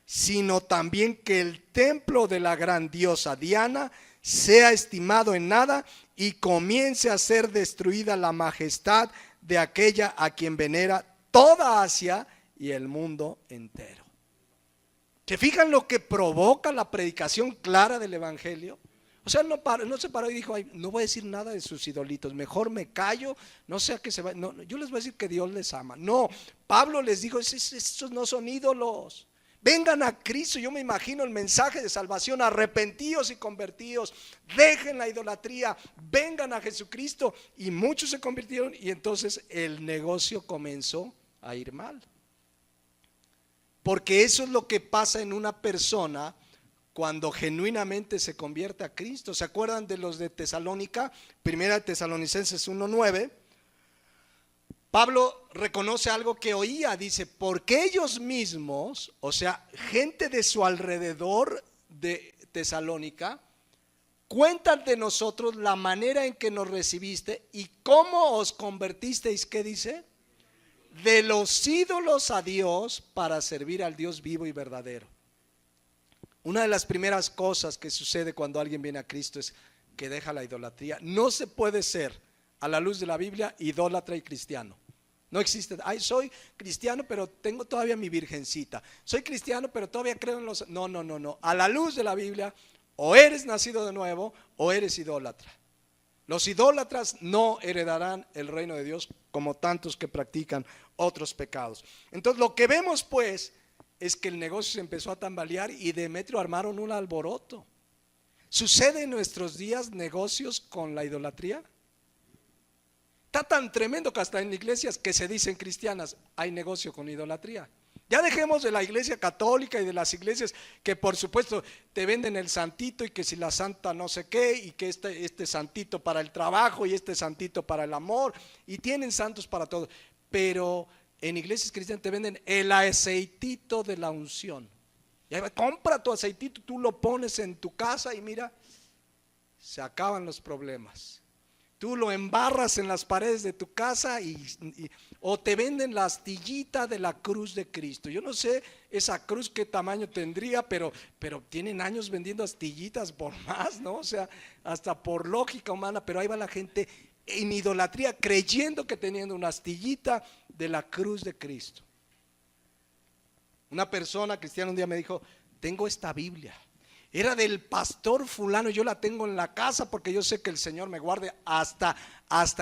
sino también que el templo de la gran diosa Diana sea estimado en nada y comience a ser destruida la majestad de aquella a quien venera toda Asia y el mundo entero. ¿Se fijan lo que provoca la predicación clara del evangelio? O sea, no se paró y dijo: ay, no voy a decir nada de sus idolitos, mejor me callo, no sea que se vaya. No, yo les voy a decir que Dios les ama. No, Pablo les dijo: estos no son ídolos, vengan a Cristo. Yo me imagino el mensaje de salvación: arrepentíos y convertíos, dejen la idolatría, vengan a Jesucristo. Y muchos se convirtieron y entonces el negocio comenzó a ir mal. Porque eso es lo que pasa en una persona cuando genuinamente se convierte a Cristo. ¿Se acuerdan de los de Tesalónica? Primera Tesalonicenses 1:9. Pablo reconoce algo que oía, dice: porque ellos mismos, o sea, gente de su alrededor de Tesalónica, cuentan de nosotros la manera en que nos recibiste y cómo os convertisteis, ¿qué dice? De los ídolos a Dios para servir al Dios vivo y verdadero. Una de las primeras cosas que sucede cuando alguien viene a Cristo es que deja la idolatría. No se puede ser, a la luz de la Biblia, idólatra y cristiano. No existe: ay, soy cristiano pero tengo todavía mi virgencita, soy cristiano pero todavía creo en los... No. A la luz de la Biblia, o eres nacido de nuevo o eres idólatra. Los idólatras no heredarán el reino de Dios, como tantos que practican otros pecados. Entonces lo que vemos pues es que el negocio se empezó a tambalear y Demetrio armaron un alboroto. ¿Sucede en nuestros días negocios con la idolatría? Está tan tremendo que hasta en iglesias que se dicen cristianas hay negocio con idolatría. Ya dejemos de la iglesia católica y de las iglesias que por supuesto te venden el santito y que si la santa no sé qué y que este santito para el trabajo y este santito para el amor, y tienen santos para todo. Pero en iglesias cristianas te venden el aceitito de la unción. Y compra tu aceitito, tú lo pones en tu casa y mira, se acaban los problemas. Tú lo embarras en las paredes de tu casa o te venden la astillita de la cruz de Cristo. Yo no sé esa cruz qué tamaño tendría, pero tienen años vendiendo astillitas por más, ¿no? O sea, hasta por lógica humana, pero ahí va la gente en idolatría creyendo que teniendo una astillita de la cruz de Cristo. Una persona cristiana un día me dijo, tengo esta Biblia. Era del pastor fulano, yo la tengo en la casa porque yo sé que el Señor me guarde. Hasta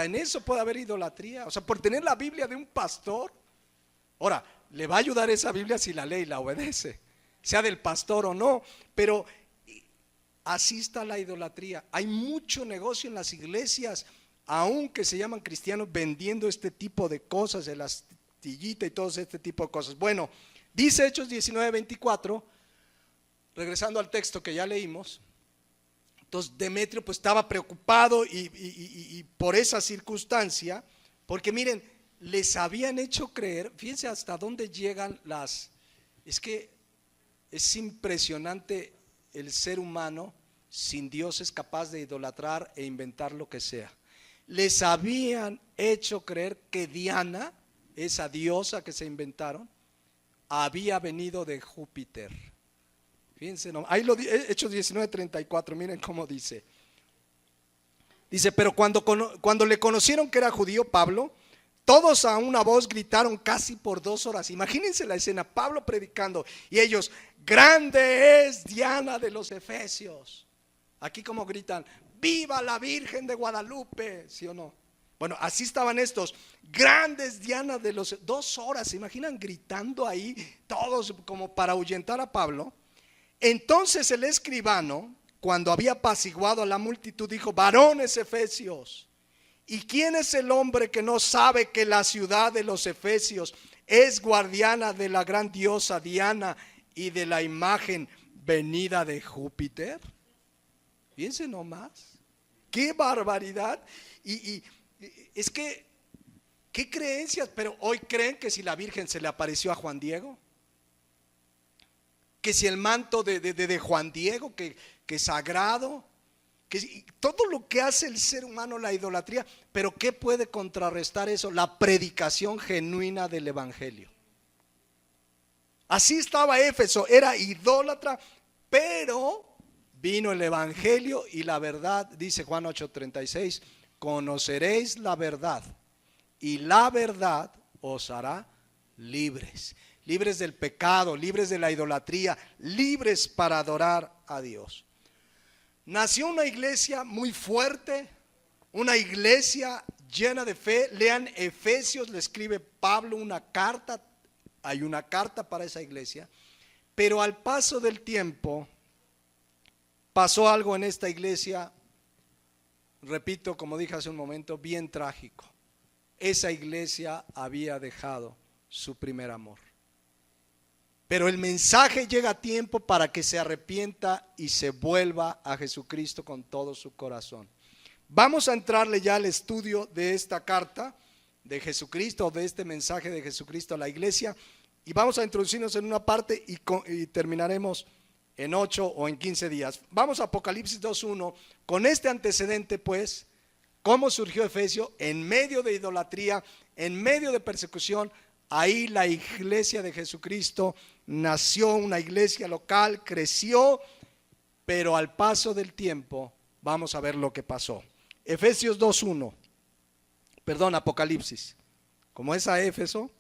en eso puede haber idolatría. O sea, por tener la Biblia de un pastor. Ahora, le va a ayudar esa Biblia si la lee y la obedece, sea del pastor o no. Pero así está la idolatría. Hay mucho negocio en las iglesias, aunque se llaman cristianos, vendiendo este tipo de cosas, de la astillita y todo este tipo de cosas. Bueno, dice Hechos 19:24. Regresando al texto que ya leímos, entonces Demetrio pues estaba preocupado y por esa circunstancia, porque miren, les habían hecho creer, fíjense hasta dónde llegan es que es impresionante el ser humano, sin Dios es capaz de idolatrar e inventar lo que sea. Les habían hecho creer que Diana, esa diosa que se inventaron, había venido de Júpiter. Fíjense, ahí Hechos 19:34, miren cómo dice. Dice, pero cuando le conocieron que era judío Pablo, todos a una voz gritaron casi por 2 horas. Imagínense la escena, Pablo predicando y ellos, grande es Diana de los Efesios. Aquí como gritan, viva la Virgen de Guadalupe, ¿sí o no? Bueno, así estaban estos, grandes Diana de los 2 horas, ¿se imaginan gritando ahí todos como para ahuyentar a Pablo? Entonces el escribano, cuando había apaciguado a la multitud, dijo, varones efesios, ¿y quién es el hombre que no sabe que la ciudad de los efesios es guardiana de la gran diosa Diana y de la imagen venida de Júpiter? Fíjense nomás, qué barbaridad. Y es que, qué creencias, pero hoy creen que si la Virgen se le apareció a Juan Diego, que si el manto de Juan Diego, que es sagrado, que todo lo que hace el ser humano, la idolatría. Pero ¿qué puede contrarrestar eso? La predicación genuina del evangelio. Así estaba Éfeso, era idólatra, pero vino el evangelio y la verdad, dice Juan 8:36, conoceréis la verdad y la verdad os hará libres. Libres del pecado, libres de la idolatría, libres para adorar a Dios. Nació una iglesia muy fuerte, una iglesia llena de fe. Lean Efesios, le escribe Pablo una carta, hay una carta para esa iglesia. Pero al paso del tiempo, pasó algo en esta iglesia, repito, como dije hace un momento, bien trágico. Esa iglesia había dejado su primer amor. Pero el mensaje llega a tiempo para que se arrepienta y se vuelva a Jesucristo con todo su corazón. Vamos a entrarle ya al estudio de esta carta de Jesucristo, de este mensaje de Jesucristo a la iglesia, y vamos a introducirnos en una parte y terminaremos en 8 o en 15 días. Vamos a Apocalipsis 2:1, con este antecedente pues, cómo surgió Efesio, en medio de idolatría, en medio de persecución. Ahí la iglesia de Jesucristo nació, una iglesia local, creció, pero al paso del tiempo vamos a ver lo que pasó. Efesios 2:1, Apocalipsis, como es a Éfeso,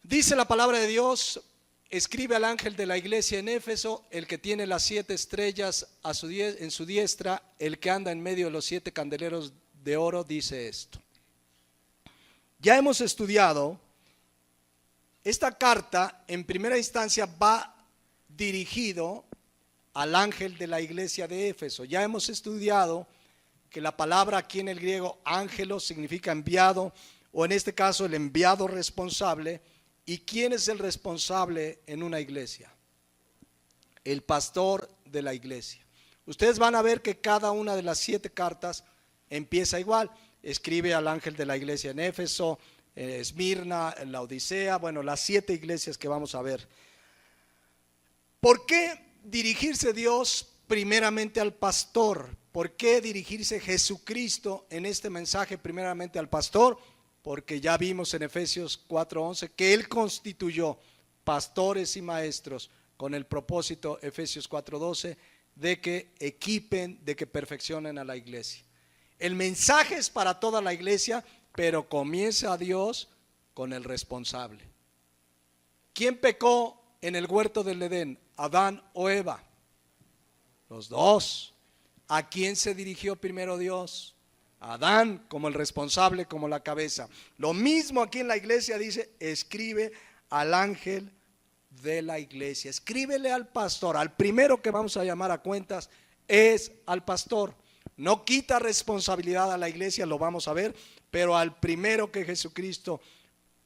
dice la palabra de Dios, escribe al ángel de la iglesia en Éfeso, el que tiene las 7 estrellas en su diestra, el que anda en medio de los 7 candeleros de oro, dice esto. Ya hemos estudiado. Esta carta en primera instancia va dirigido al ángel de la iglesia de Éfeso. Ya hemos estudiado que la palabra aquí en el griego ángelos significa enviado, o en este caso el enviado responsable. ¿Y quién es el responsable en una iglesia? El pastor de la iglesia. Ustedes van a ver que cada una de las 7 cartas empieza igual. Escribe al ángel de la iglesia en Éfeso, Esmirna, en la Odisea, bueno, las 7 iglesias que vamos a ver. ¿Por qué dirigirse Dios primeramente al pastor? ¿por qué dirigirse Jesucristo en este mensaje primeramente al pastor? Porque ya vimos en Efesios 4:11 que Él constituyó pastores y maestros con el propósito, Efesios 4:12, de que equipen, de que perfeccionen a la iglesia. El mensaje es para toda la iglesia, pero comienza Dios con el responsable. ¿Quién pecó en el huerto del Edén? ¿Adán o Eva? Los dos. ¿A quién se dirigió primero Dios? A Adán como el responsable, como la cabeza. Lo mismo aquí en la iglesia dice, escribe al ángel de la iglesia, escríbele al pastor. Al primero que vamos a llamar a cuentas es al pastor. No quita responsabilidad a la iglesia, lo vamos a ver, pero al primero que Jesucristo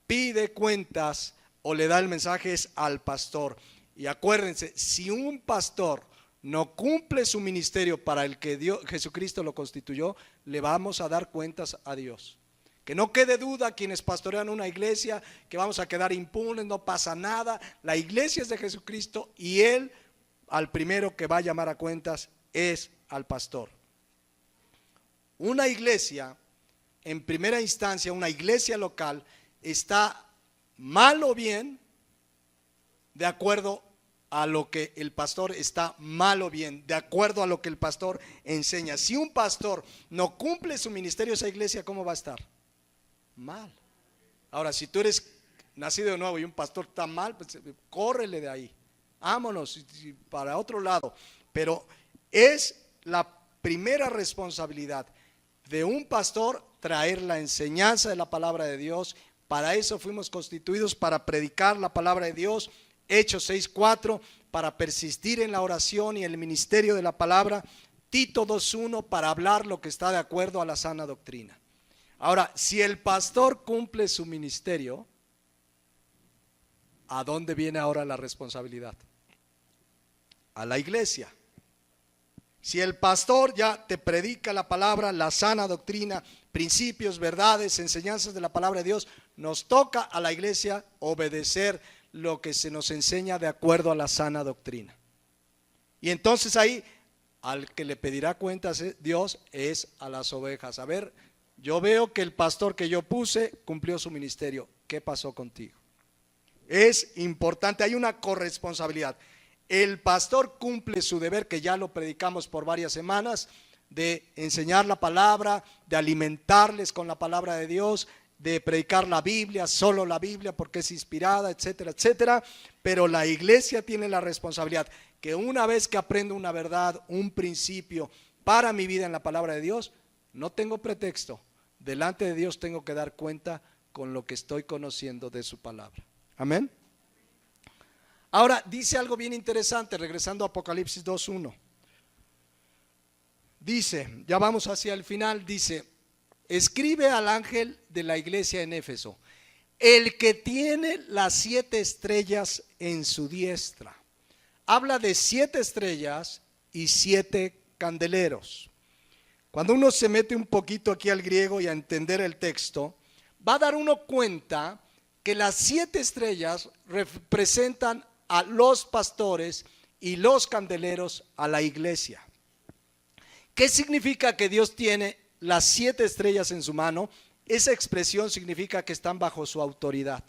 pide cuentas o le da el mensaje es al pastor. Y acuérdense, si un pastor no cumple su ministerio para el que Jesucristo lo constituyó, le vamos a dar cuentas a Dios. Que no quede duda quienes pastorean una iglesia que vamos a quedar impunes, no pasa nada. La iglesia es de Jesucristo y Él al primero que va a llamar a cuentas es al pastor. Una iglesia, en primera instancia, una iglesia local, está mal o bien de acuerdo a lo que el pastor está mal o bien, de acuerdo a lo que el pastor enseña. Si un pastor no cumple su ministerio, esa iglesia, ¿cómo va a estar? Mal. Ahora, si tú eres nacido de nuevo y un pastor está mal, pues córrele de ahí, vámonos para otro lado. Pero es la primera responsabilidad de un pastor traer la enseñanza de la palabra de Dios. Para eso fuimos constituidos, para predicar la palabra de Dios. Hechos 6:4, para persistir en la oración y el ministerio de la palabra. Tito 2:1, para hablar lo que está de acuerdo a la sana doctrina. Ahora, si el pastor cumple su ministerio, ¿a dónde viene ahora la responsabilidad? A la iglesia. Si el pastor ya te predica la palabra, la sana doctrina, principios, verdades, enseñanzas de la palabra de Dios, nos toca a la iglesia obedecer lo que se nos enseña de acuerdo a la sana doctrina. Y entonces ahí, al que le pedirá cuentas Dios es a las ovejas. A ver, yo veo que el pastor que yo puse cumplió su ministerio. ¿Qué pasó contigo? Es importante, hay una corresponsabilidad. El pastor cumple su deber, que ya lo predicamos por varias semanas, de enseñar la palabra, de alimentarles con la palabra de Dios, de predicar la Biblia, solo la Biblia porque es inspirada, etcétera, etcétera. Pero la iglesia tiene la responsabilidad que una vez que aprendo una verdad, un principio para mi vida en la palabra de Dios, no tengo pretexto. Delante de Dios tengo que dar cuenta con lo que estoy conociendo de su palabra. Amén. Ahora dice algo bien interesante, regresando a Apocalipsis 2:1. Dice, ya vamos hacia el final, dice: escribe al ángel de la iglesia en Éfeso, el que tiene las 7 estrellas en su diestra. Habla de 7 estrellas y 7 candeleros. Cuando uno se mete un poquito aquí al griego y a entender el texto, va a dar uno cuenta que las 7 estrellas representan a los pastores y los candeleros a la iglesia. ¿Qué significa que Dios tiene las 7 estrellas en su mano? Esa expresión significa que están bajo su autoridad,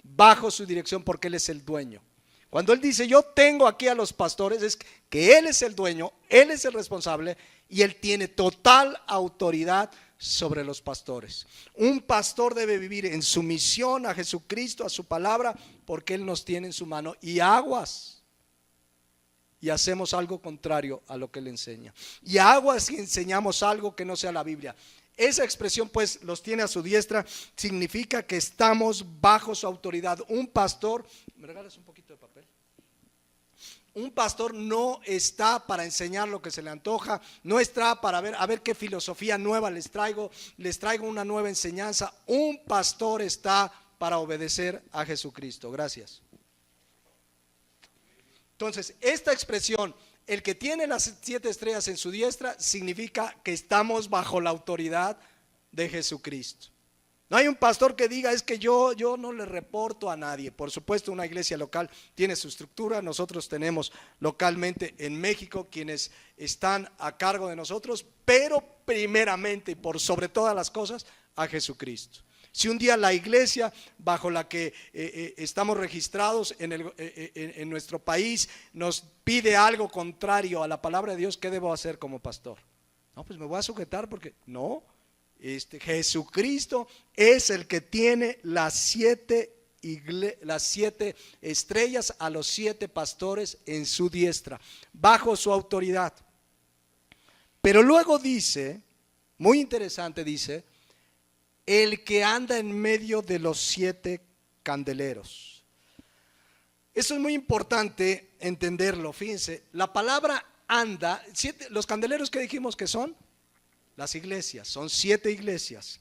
bajo su dirección, porque Él es el dueño. Cuando Él dice yo tengo aquí a los pastores, es que Él es el dueño, Él es el responsable y Él tiene total autoridad sobre los pastores. Un pastor debe vivir en sumisión a Jesucristo, a su palabra, porque Él nos tiene en su mano. Y aguas y hacemos algo contrario a lo que Él enseña. Y aguas si enseñamos algo que no sea la Biblia. Esa expresión, pues, los tiene a su diestra, significa que estamos bajo su autoridad. Un pastor, ¿me regalas un poquito de papel? Un pastor no está para enseñar lo que se le antoja, no está para a ver qué filosofía nueva les traigo una nueva enseñanza. Un pastor está para obedecer a Jesucristo. Gracias. Entonces, esta expresión, el que tiene las 7 estrellas en su diestra, significa que estamos bajo la autoridad de Jesucristo. No hay un pastor que diga, es que yo no le reporto a nadie. Por supuesto, una iglesia local tiene su estructura. Nosotros tenemos localmente en México quienes están a cargo de nosotros, pero primeramente y por sobre todas las cosas, a Jesucristo. Si un día la iglesia bajo la que estamos registrados en nuestro país nos pide algo contrario a la palabra de Dios, ¿qué debo hacer como pastor? No, pues me voy a sujetar porque no. Jesucristo es el que tiene las siete estrellas a los 7 pastores en su diestra, bajo su autoridad. Pero luego dice, muy interesante, dice, el que anda en medio de los 7 candeleros. Eso es muy importante entenderlo. Fíjense, la palabra anda, los candeleros que dijimos que son las iglesias, son 7 iglesias.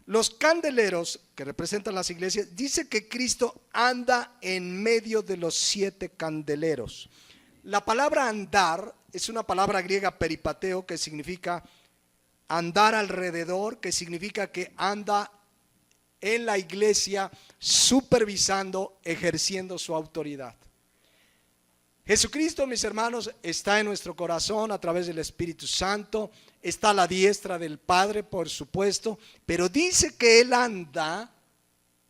Los candeleros que representan las iglesias, dice que Cristo anda en medio de los 7 candeleros. La palabra andar es una palabra griega peripateo, que significa andar alrededor, que significa que anda en la iglesia supervisando, ejerciendo su autoridad. Jesucristo, mis hermanos, está en nuestro corazón a través del Espíritu Santo, está a la diestra del Padre, por supuesto, pero dice que Él anda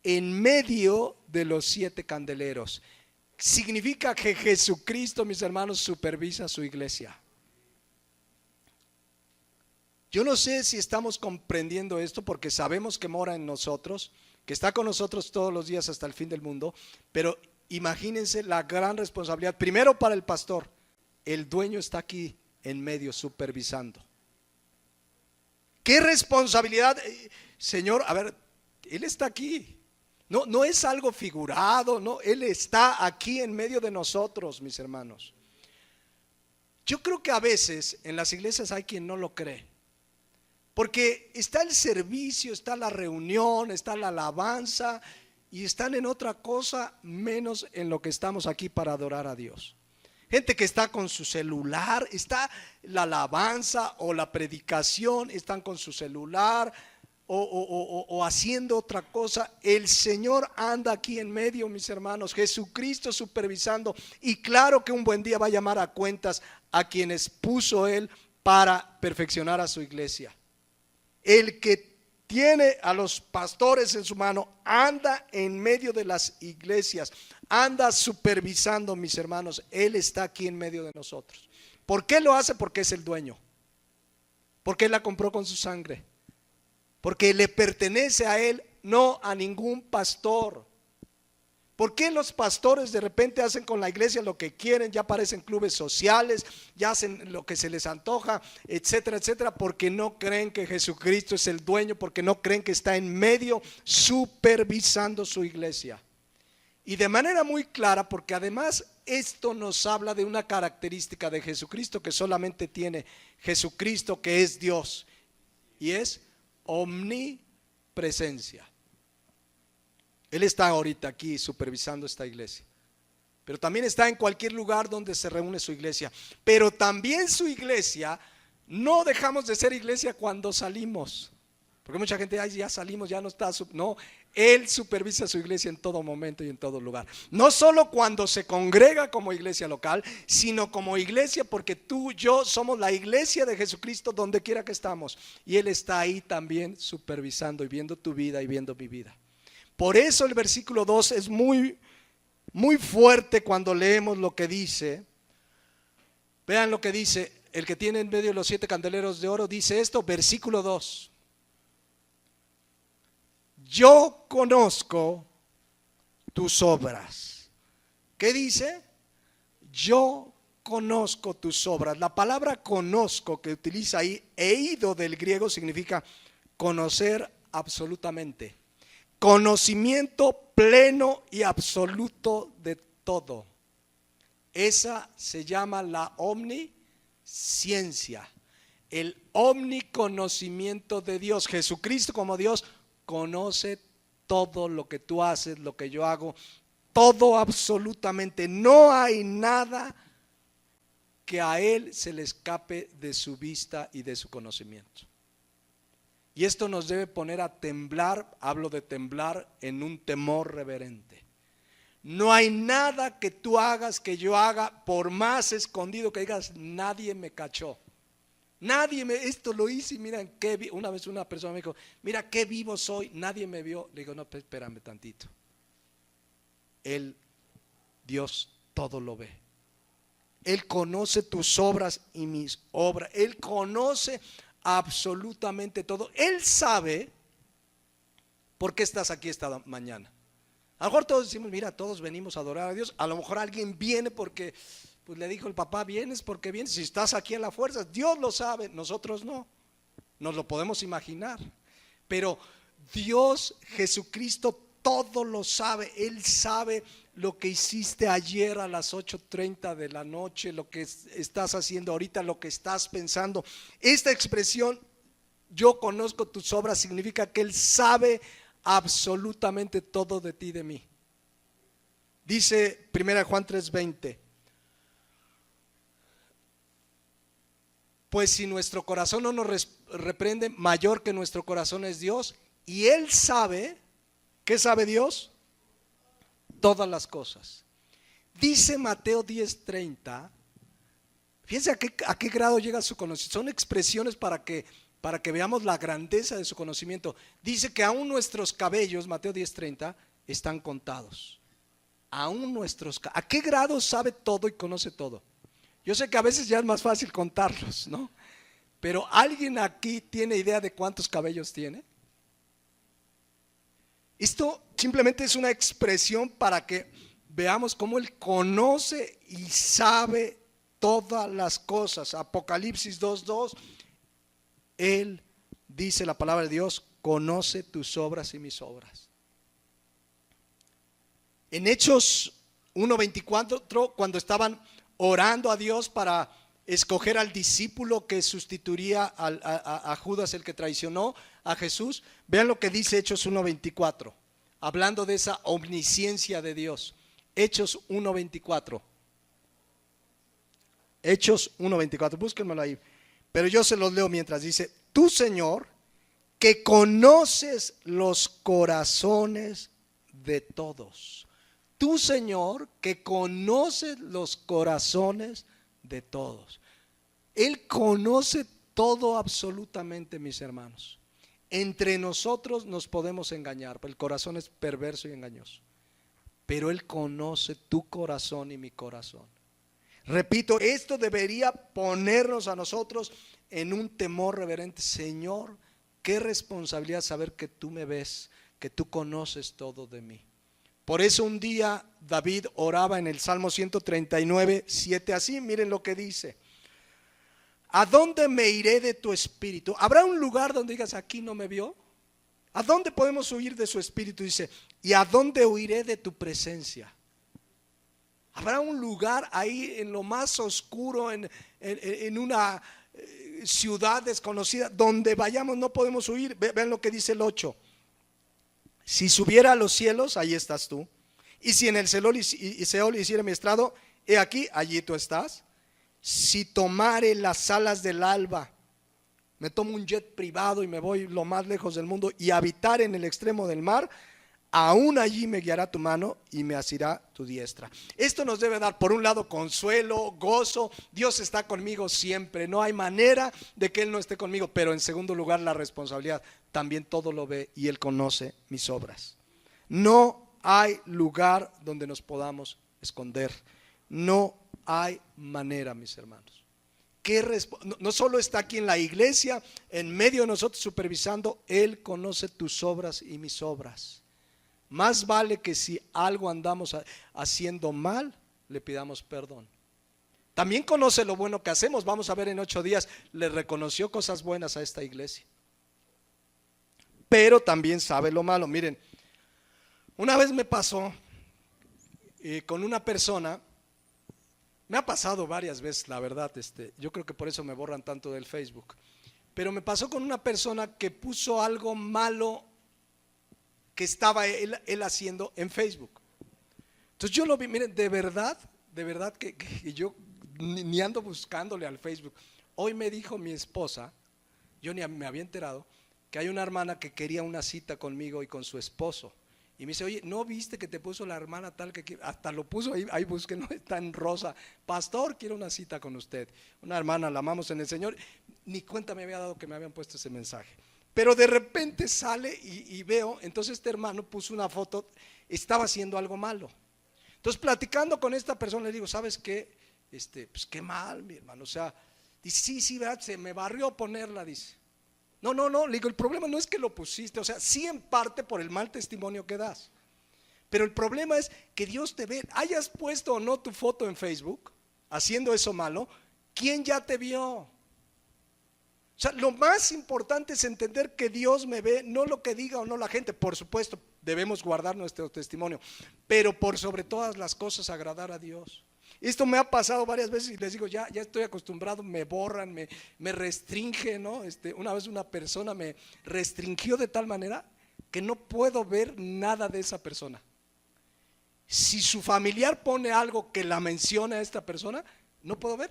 en medio de los 7 candeleros. Significa que Jesucristo, mis hermanos, supervisa su iglesia. Yo no sé si estamos comprendiendo esto porque sabemos que mora en nosotros, que está con nosotros todos los días hasta el fin del mundo, pero imagínense la gran responsabilidad, primero para el pastor, el dueño está aquí en medio supervisando. ¿Qué responsabilidad? Señor, a ver, Él está aquí. No es algo figurado, no, Él está aquí en medio de nosotros, mis hermanos. Yo creo que a veces en las iglesias hay quien no lo cree. Porque está el servicio, está la reunión, está la alabanza y están en otra cosa menos en lo que estamos aquí para adorar a Dios. Gente que está con su celular, está la alabanza o la predicación, están con su celular o haciendo otra cosa. El Señor anda aquí en medio, mis hermanos, Jesucristo supervisando, y claro que un buen día va a llamar a cuentas a quienes puso Él para perfeccionar a su iglesia. El que tiene a los pastores en su mano anda en medio de las iglesias, anda supervisando, mis hermanos. Él está aquí en medio de nosotros. ¿Por qué lo hace? Porque es el dueño, porque Él la compró con su sangre, porque le pertenece a Él, no a ningún pastor. ¿Por qué los pastores de repente hacen con la iglesia lo que quieren? Ya parecen clubes sociales, ya hacen lo que se les antoja, etcétera, etcétera, porque no creen que Jesucristo es el dueño, porque no creen que está en medio supervisando su iglesia. Y de manera muy clara, porque además esto nos habla de una característica de Jesucristo que solamente tiene Jesucristo, que es Dios, y es omnipresencia. Él está ahorita aquí supervisando esta iglesia, pero también está en cualquier lugar donde se reúne su iglesia. Pero también su iglesia, no dejamos de ser iglesia cuando salimos, porque mucha gente, ay, ya salimos, ya no está. No, Él supervisa su iglesia en todo momento y en todo lugar. No solo cuando se congrega como iglesia local, sino como iglesia, porque tú, yo somos la iglesia de Jesucristo donde quiera que estamos, y Él está ahí también supervisando y viendo tu vida y viendo mi vida. Por eso el versículo 2 es muy, muy fuerte cuando leemos lo que dice. Vean lo que dice el que tiene en medio los 7 candeleros de oro. Dice esto, versículo 2. Yo conozco tus obras. ¿Qué dice? Yo conozco tus obras. La palabra conozco que utiliza ahí, eido del griego, significa conocer absolutamente. Conocimiento pleno y absoluto de todo. Esa se llama la omnisciencia, el omniconocimiento de Dios. Jesucristo como Dios conoce todo lo que tú haces, lo que yo hago, todo absolutamente. No hay nada que a Él se le escape de su vista y de su conocimiento. Y esto nos debe poner a temblar, hablo de temblar en un temor reverente. No hay nada que tú hagas, que yo haga, por más escondido que digas, nadie me cachó. Esto lo hice y miren, una vez una persona me dijo, mira qué vivo soy, nadie me vio. Le digo, no, pues, espérame tantito. Dios, todo lo ve. Él conoce tus obras y mis obras. Él conoce absolutamente todo. Él sabe por qué estás aquí esta mañana. A lo mejor todos decimos, mira, todos venimos a adorar a Dios. A lo mejor alguien viene porque pues le dijo el papá, vienes porque vienes. Si estás aquí en la fuerza, Dios lo sabe, nosotros no. Nos lo podemos imaginar. Pero Dios, Jesucristo, todo lo sabe. Él sabe lo que hiciste ayer a las 8:30 de la noche, lo que estás haciendo ahorita, lo que estás pensando. Esta expresión, yo conozco tus obras, significa que Él sabe absolutamente todo de ti y de mí. Dice 1 Juan 3:20. Pues si nuestro corazón no nos reprende, mayor que nuestro corazón es Dios. Y Él sabe, ¿qué sabe Dios? Todas las cosas. Dice Mateo 10:30. Fíjense a qué grado llega su conocimiento. Son expresiones para que veamos la grandeza de su conocimiento. Dice que aún nuestros cabellos, Mateo 10:30, están contados. Aún ¿a qué grado sabe todo y conoce todo? Yo sé que a veces ya es más fácil contarlos, ¿no? Pero ¿alguien aquí tiene idea de cuántos cabellos tiene? Esto simplemente es una expresión para que veamos cómo Él conoce y sabe todas las cosas. Apocalipsis 2:2, Él dice, la palabra de Dios, conoce tus obras y mis obras. En Hechos 1:24, cuando estaban orando a Dios para escoger al discípulo que sustituiría a Judas, el que traicionó a Jesús, vean lo que dice Hechos 1:24, hablando de esa omnisciencia de Dios. Hechos 1:24. Hechos 1:24, búsquenmelo ahí. Pero yo se los leo mientras. Dice, tú, Señor, que conoces los corazones de todos. Tú, Señor, que conoces los corazones de todos. Él conoce todo absolutamente, mis hermanos. Entre nosotros nos podemos engañar, el corazón es perverso y engañoso. Pero Él conoce tu corazón y mi corazón. Repito, esto debería ponernos a nosotros en un temor reverente. Señor, qué responsabilidad saber que tú me ves, que tú conoces todo de mí. Por eso un día David oraba en el Salmo 139:7 así, miren lo que dice. ¿A dónde me iré de tu espíritu? ¿Habrá un lugar donde digas, aquí no me vio? ¿A dónde podemos huir de su espíritu? Dice, ¿y a dónde huiré de tu presencia? ¿Habrá un lugar ahí en lo más oscuro, en una ciudad desconocida, donde vayamos no podemos huir? Vean lo que dice el 8. Si subiera a los cielos, ahí estás tú. Y si en el Seol hiciera mi estrado, he aquí, allí tú estás. Si tomare las alas del alba, me tomo un jet privado y me voy lo más lejos del mundo y habitar en el extremo del mar, aún allí me guiará tu mano y me asirá tu diestra. Esto nos debe dar, por un lado, consuelo, gozo. Dios está conmigo siempre, no hay manera de que Él no esté conmigo. Pero en segundo lugar, la responsabilidad, también todo lo ve y Él conoce mis obras. No hay lugar donde nos podamos esconder. No hay manera, mis hermanos. No solo está aquí en la iglesia, en medio de nosotros supervisando, Él conoce tus obras y mis obras. Más vale que si algo andamos haciendo mal, le pidamos perdón. También conoce lo bueno que hacemos. Vamos a ver en 8 días, le reconoció cosas buenas a esta iglesia. Pero también sabe lo malo. Miren, una vez me pasó con una persona, me ha pasado varias veces, la verdad, yo creo que por eso me borran tanto del Facebook. Pero me pasó con una persona que puso algo malo que estaba él haciendo en Facebook. Entonces yo lo vi, miren, de verdad que yo ni ando buscándole al Facebook. Hoy me dijo mi esposa, yo ni me había enterado, que hay una hermana que quería una cita conmigo y con su esposo. Y me dice, oye, ¿no viste que te puso la hermana tal que quiere? Hasta lo puso ahí búsquenlo, está en rosa. Pastor, quiero una cita con usted. Una hermana, la amamos en el Señor. Ni cuenta me había dado que me habían puesto ese mensaje. Pero de repente sale y veo, entonces este hermano puso una foto, estaba haciendo algo malo. Entonces platicando con esta persona le digo, ¿sabes qué? Pues qué mal, mi hermano. O sea, dice, sí, ¿verdad? Se me barrió ponerla, dice. No, le digo, el problema no es que lo pusiste, o sea, sí en parte por el mal testimonio que das. Pero el problema es que Dios te ve, hayas puesto o no tu foto en Facebook, haciendo eso malo, ¿quién ya te vio? O sea, lo más importante es entender que Dios me ve, no lo que diga o no la gente. Por supuesto, debemos guardar nuestro testimonio, pero por sobre todas las cosas agradar a Dios. Esto me ha pasado varias veces y les digo, ya estoy acostumbrado, me borran, me restringe, ¿no? Una vez una persona me restringió de tal manera que no puedo ver nada de esa persona. Si su familiar pone algo que la menciona a esta persona, no puedo ver.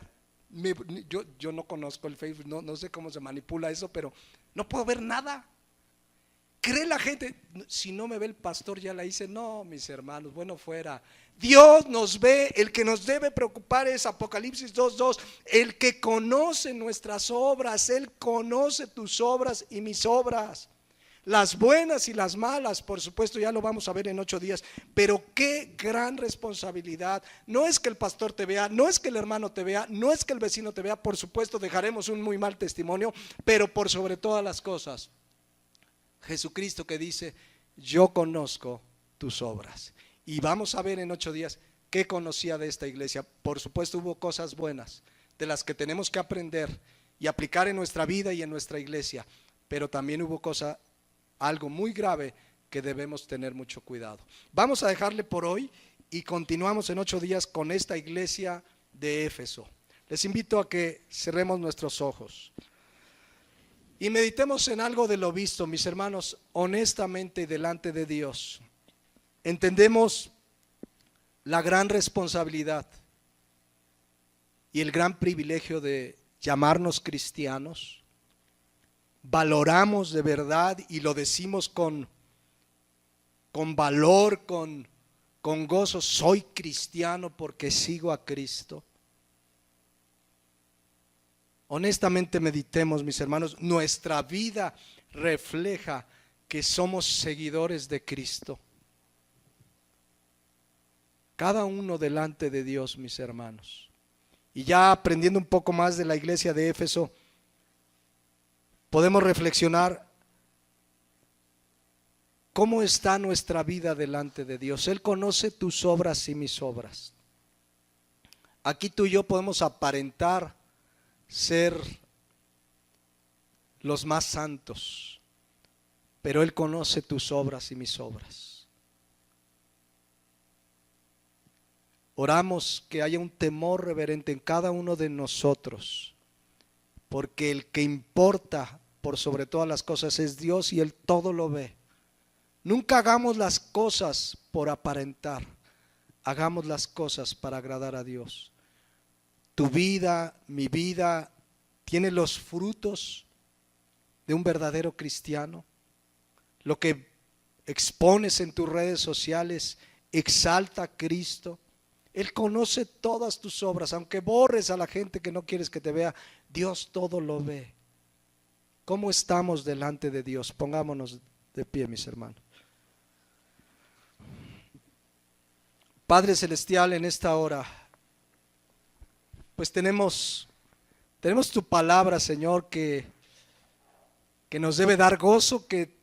Yo no conozco el Facebook, no sé cómo se manipula eso, pero no puedo ver nada. Cree la gente, si no me ve el pastor ya la hice. No, mis hermanos, bueno fuera. Dios nos ve, el que nos debe preocupar es Apocalipsis 2:2, el que conoce nuestras obras, Él conoce tus obras y mis obras, las buenas y las malas, por supuesto ya lo vamos a ver en 8 días, pero qué gran responsabilidad. No es que el pastor te vea, no es que el hermano te vea, no es que el vecino te vea, por supuesto dejaremos un muy mal testimonio, pero por sobre todas las cosas, Jesucristo que dice, yo conozco tus obras. Y vamos a ver en 8 días qué conocía de esta iglesia. Por supuesto hubo cosas buenas de las que tenemos que aprender y aplicar en nuestra vida y en nuestra iglesia, pero también hubo algo muy grave que debemos tener mucho cuidado. Vamos a dejarle por hoy y continuamos en 8 días con esta iglesia de Éfeso. Les invito a que cerremos nuestros ojos y meditemos en algo de lo visto, mis hermanos, honestamente y delante de Dios. Entendemos la gran responsabilidad y el gran privilegio de llamarnos cristianos. Valoramos de verdad y lo decimos con valor, con gozo, soy cristiano porque sigo a Cristo. Honestamente meditemos, mis hermanos, nuestra vida refleja que somos seguidores de Cristo. Cada uno delante de Dios, mis hermanos. Y ya aprendiendo un poco más de la iglesia de Éfeso, podemos reflexionar cómo está nuestra vida delante de Dios. Él conoce tus obras y mis obras. Aquí tú y yo podemos aparentar ser los más santos, pero Él conoce tus obras y mis obras. Oramos que haya un temor reverente en cada uno de nosotros, porque el que importa por sobre todas las cosas es Dios y Él todo lo ve. Nunca hagamos las cosas por aparentar, hagamos las cosas para agradar a Dios. Tu vida, mi vida, tiene los frutos de un verdadero cristiano. Lo que expones en tus redes sociales exalta a Cristo. Él conoce todas tus obras, aunque borres a la gente que no quieres que te vea, Dios todo lo ve. ¿Cómo estamos delante de Dios? Pongámonos de pie, mis hermanos. Padre Celestial, en esta hora, pues tenemos tu palabra, Señor, que nos debe dar gozo, que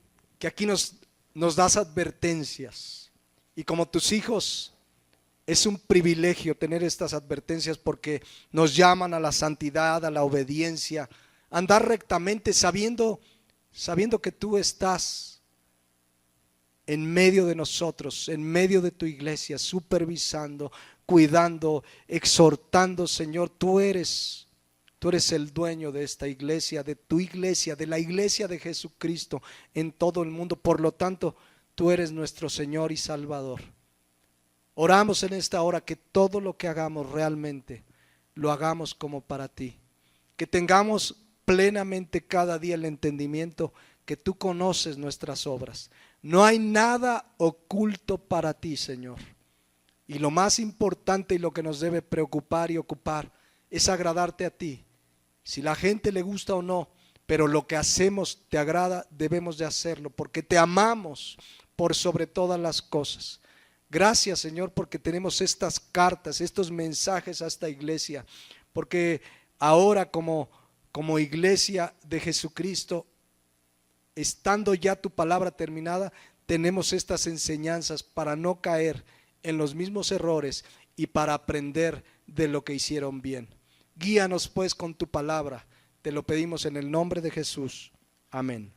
aquí nos das advertencias. Y como tus hijos, es un privilegio tener estas advertencias porque nos llaman a la santidad, a la obediencia, a andar rectamente sabiendo que tú estás en medio de nosotros, en medio de tu iglesia, supervisando, cuidando, exhortando. Señor, tú eres el dueño de esta iglesia, de tu iglesia, de la iglesia de Jesucristo en todo el mundo. Por lo tanto, tú eres nuestro Señor y Salvador. Oramos en esta hora que todo lo que hagamos realmente lo hagamos como para ti, que tengamos plenamente cada día el entendimiento que tú conoces nuestras obras. No hay nada oculto para ti, Señor. Y lo más importante y lo que nos debe preocupar y ocupar es agradarte a ti. Si la gente le gusta o no, pero lo que hacemos te agrada, debemos de hacerlo, porque te amamos por sobre todas las cosas. Gracias, Señor, porque tenemos estas cartas, estos mensajes a esta iglesia, porque ahora como iglesia de Jesucristo, estando ya tu palabra terminada, tenemos estas enseñanzas para no caer en los mismos errores y para aprender de lo que hicieron bien. Guíanos pues con tu palabra, te lo pedimos en el nombre de Jesús. Amén.